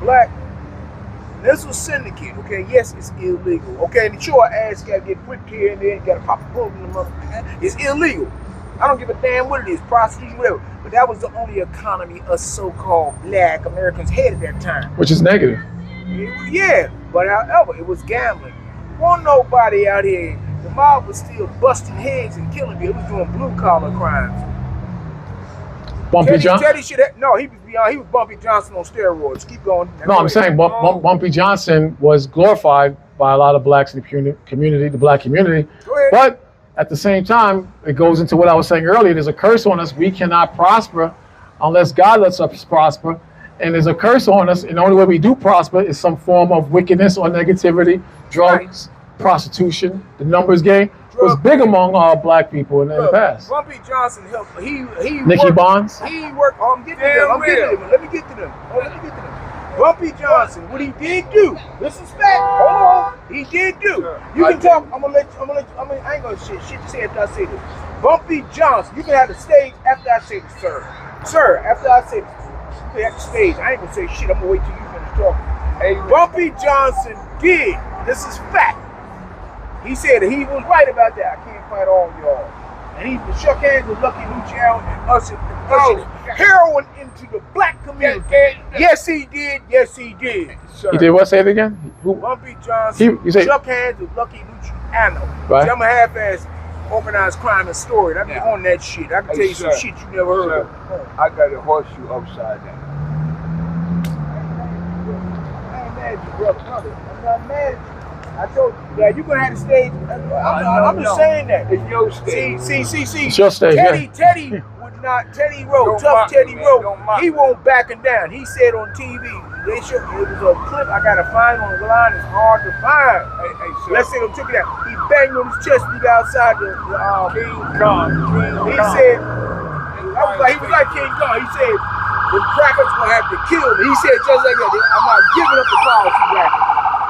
black, this was syndicate, okay? Yes, it's illegal, okay? And sure, ass got to get whipped here and there, got to pop a bullet in the mother. It's illegal. I don't give a damn what it is, prostitution, whatever. But that was the only economy us so-called black Americans had at that time. Which is negative. Yeah, but however, it was gambling. want nobody out here. The mob was still busting heads and killing people. It was doing blue collar crimes. Bumpy Johnson. Teddy should have, no, he was beyond. He was Bumpy Johnson on steroids. Keep going. No, I'm saying Bumpy Johnson was glorified by a lot of blacks in the community, the black community. Go ahead. But at the same time, it goes into what I was saying earlier. There's a curse on us. We cannot prosper unless God lets us prosper. And there's a curse on us. And the only way we do prosper is some form of wickedness or negativity, drugs, prostitution. The numbers game was big among black people in the past. Bumpy Johnson helped. He Nicky worked, Bonds. He worked. Oh, I'm getting to them. I'm getting to them. Let me get to them. Bumpy Johnson, what he did do, this is fact. Hold on, he did do. You can talk. I'm gonna let you. I ain't gonna shit to say after I say this. Bumpy Johnson, you can have the stage after I say this, sir. Sir, after I say this, you can have the stage. I ain't gonna say shit. I'm gonna wait till you finish talking. Hey, Bumpy Johnson did. This is fact. He said that he was right about that. I can't fight all y'all. And he shook hands with Lucky Luciano and ushered heroin into the black community. Yes, he did. Yes, he did. He did what? Say it again. Bumpy Johnson shook hands with Lucky Luciano. Right. See, I'm a half-ass organized crime historian. I've been on that shit. I can tell you some shit you never heard of. I got a horseshoe upside down. I ain't mad at you, brother. I'm not mad at you. I told you that you're gonna have the stage. I'm just saying that. It's your stage. See. It's your stage. Teddy would not. Teddy Rowe, tough Teddy Rowe. He won't backing down. He said on TV. They showed it was a clip. I gotta find on the line. It's hard to find. Hey, let's say they took it out. He banged on his chest. We got outside the King Kong. He said, he was like King Kong. He said the crackers gonna have to kill me. He said just like that. I'm not giving up the policy black.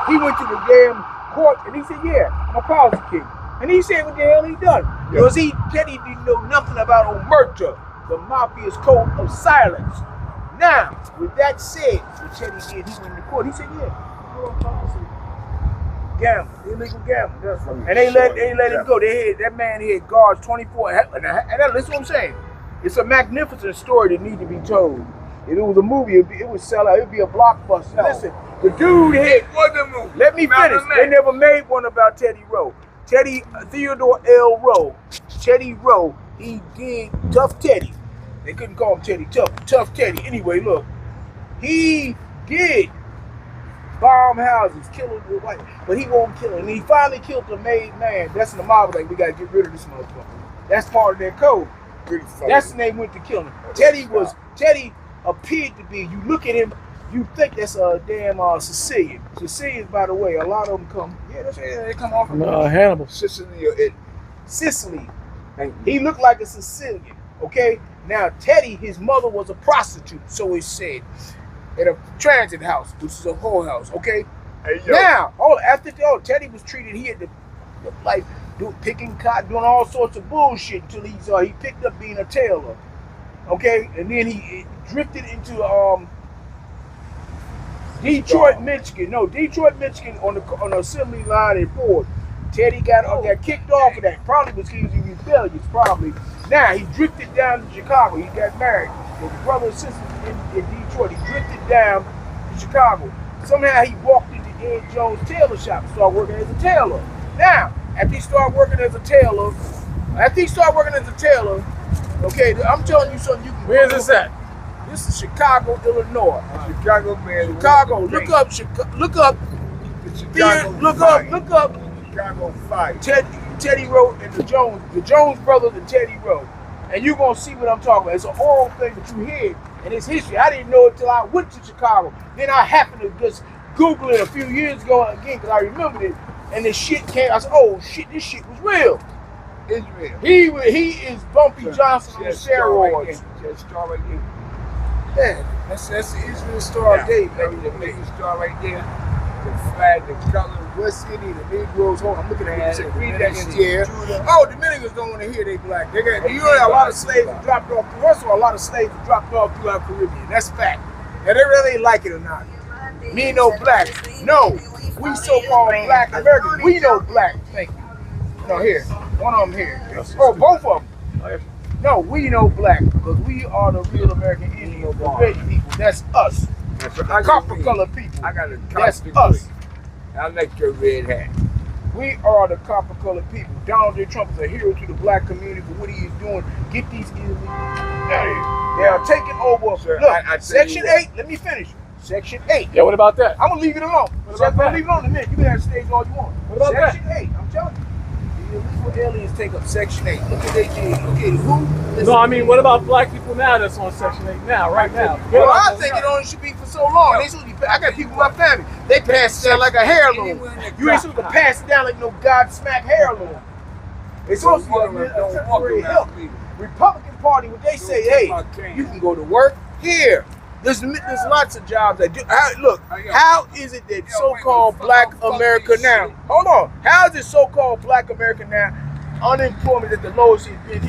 He went to the damn court and he said, yeah, I'm a policy king. And he said what the hell he done. Because Teddy didn't know nothing about omerta, the mafia's code of silence. Now, with that said, what Teddy did, he went to court. He said, yeah, gamble, illegal gamble. And they let him go. That man had guards 24. And listen what I'm saying. It's a magnificent story that needs to be told. If it was a movie, it would sell out. It would be a blockbuster. No. Listen, the dude had. Let me finish. They never made one about Teddy Rowe. Theodore L. Rowe. Teddy Rowe, he did Tough Teddy. They couldn't call him Teddy Tough Teddy. Anyway, look, he did bomb houses, killing the white, but he won't kill him. And he finally killed the made man. That's in the mob. Like, we got to get rid of this motherfucker. That's part of their code. That's the name went to kill him. Teddy appeared to be, you look at him, you think that's a damn Sicilian. Sicilians, by the way, a lot of them come, they come off from Hannibal. Sicily. He looked like a Sicilian, okay? Now, Teddy, his mother was a prostitute, so it said, at a transit house, which is a whorehouse, okay? Hey, now, after Teddy was treated, he had to, like, picking cotton, doing all sorts of bullshit until he picked up being a tailor, okay? And then he drifted into Detroit, Michigan. No, Detroit, Michigan on the assembly line in Ford. Teddy got kicked off of that. Probably because he was rebellious, probably. Now, he drifted down to Chicago. He got married. His brother and sister in Detroit. He drifted down to Chicago. Somehow he walked into Ed Jones' tailor shop and started working as a tailor. Now, after he started working as a tailor, okay, I'm telling you something you can. Where is this at? This is Chicago, Illinois. Chicago, man. Chicago. Look up. Chicago fight. Teddy Rowe and the Jones brothers and Teddy Rowe. And you're going to see what I'm talking about. It's an oral thing that you hear, and it's history. I didn't know it till I went to Chicago. Then I happened to just Google it a few years ago again because I remembered it. And the shit came. I said, oh, shit, this shit was real. It's real. He is Bumpy Johnson on steroids. Yeah, that's the Israel Star of David. The star right there. The flag, the color. West City, the Negroes. Hold on, I'm looking at this. Dominicans, yeah. Oh, Dominicans don't want to hear they black. You know, a lot of slaves were dropped off. First of all, a lot of slaves were dropped off throughout Caribbean. That's fact. Now, they really like it or not. Me no black. No, we so-called black Americans. We know black. Thank you. No, here. One of them here. Oh, both of them. No, we know black because we are the real American Indians, the red people. That's us. The copper colored people. I got a That's us. I like your red hat. We are the copper-colored people. Donald J. Trump is a hero to the black community for what he is doing. Get these illegal out of here. They are taking over. Sir, Look, I Section 8, let me finish. Section 8. Yeah, what about that? I'm going to leave it alone. What So about I'm going that? to leave it alone in a minute. You can have stage all you want. What about that? Section 8, I'm telling you. The illegal aliens take up Section 8. Look at they did. Okay, who? Listen, No, I mean, what about black people now that's on Section 8 now, right now? Well, I think it only should be for so long. They supposed to be, I got people in my family. They pass it down like a heirloom. You ain't supposed to pass it down like no Godsmack heirloom. It's supposed to be a temporary help. Republican Party, what they say, hey, you can go to work here. There's lots of jobs that do. Look, how is it that so-called black America now? Hold on. How is it so-called black America now? Unemployment at the lowest it's been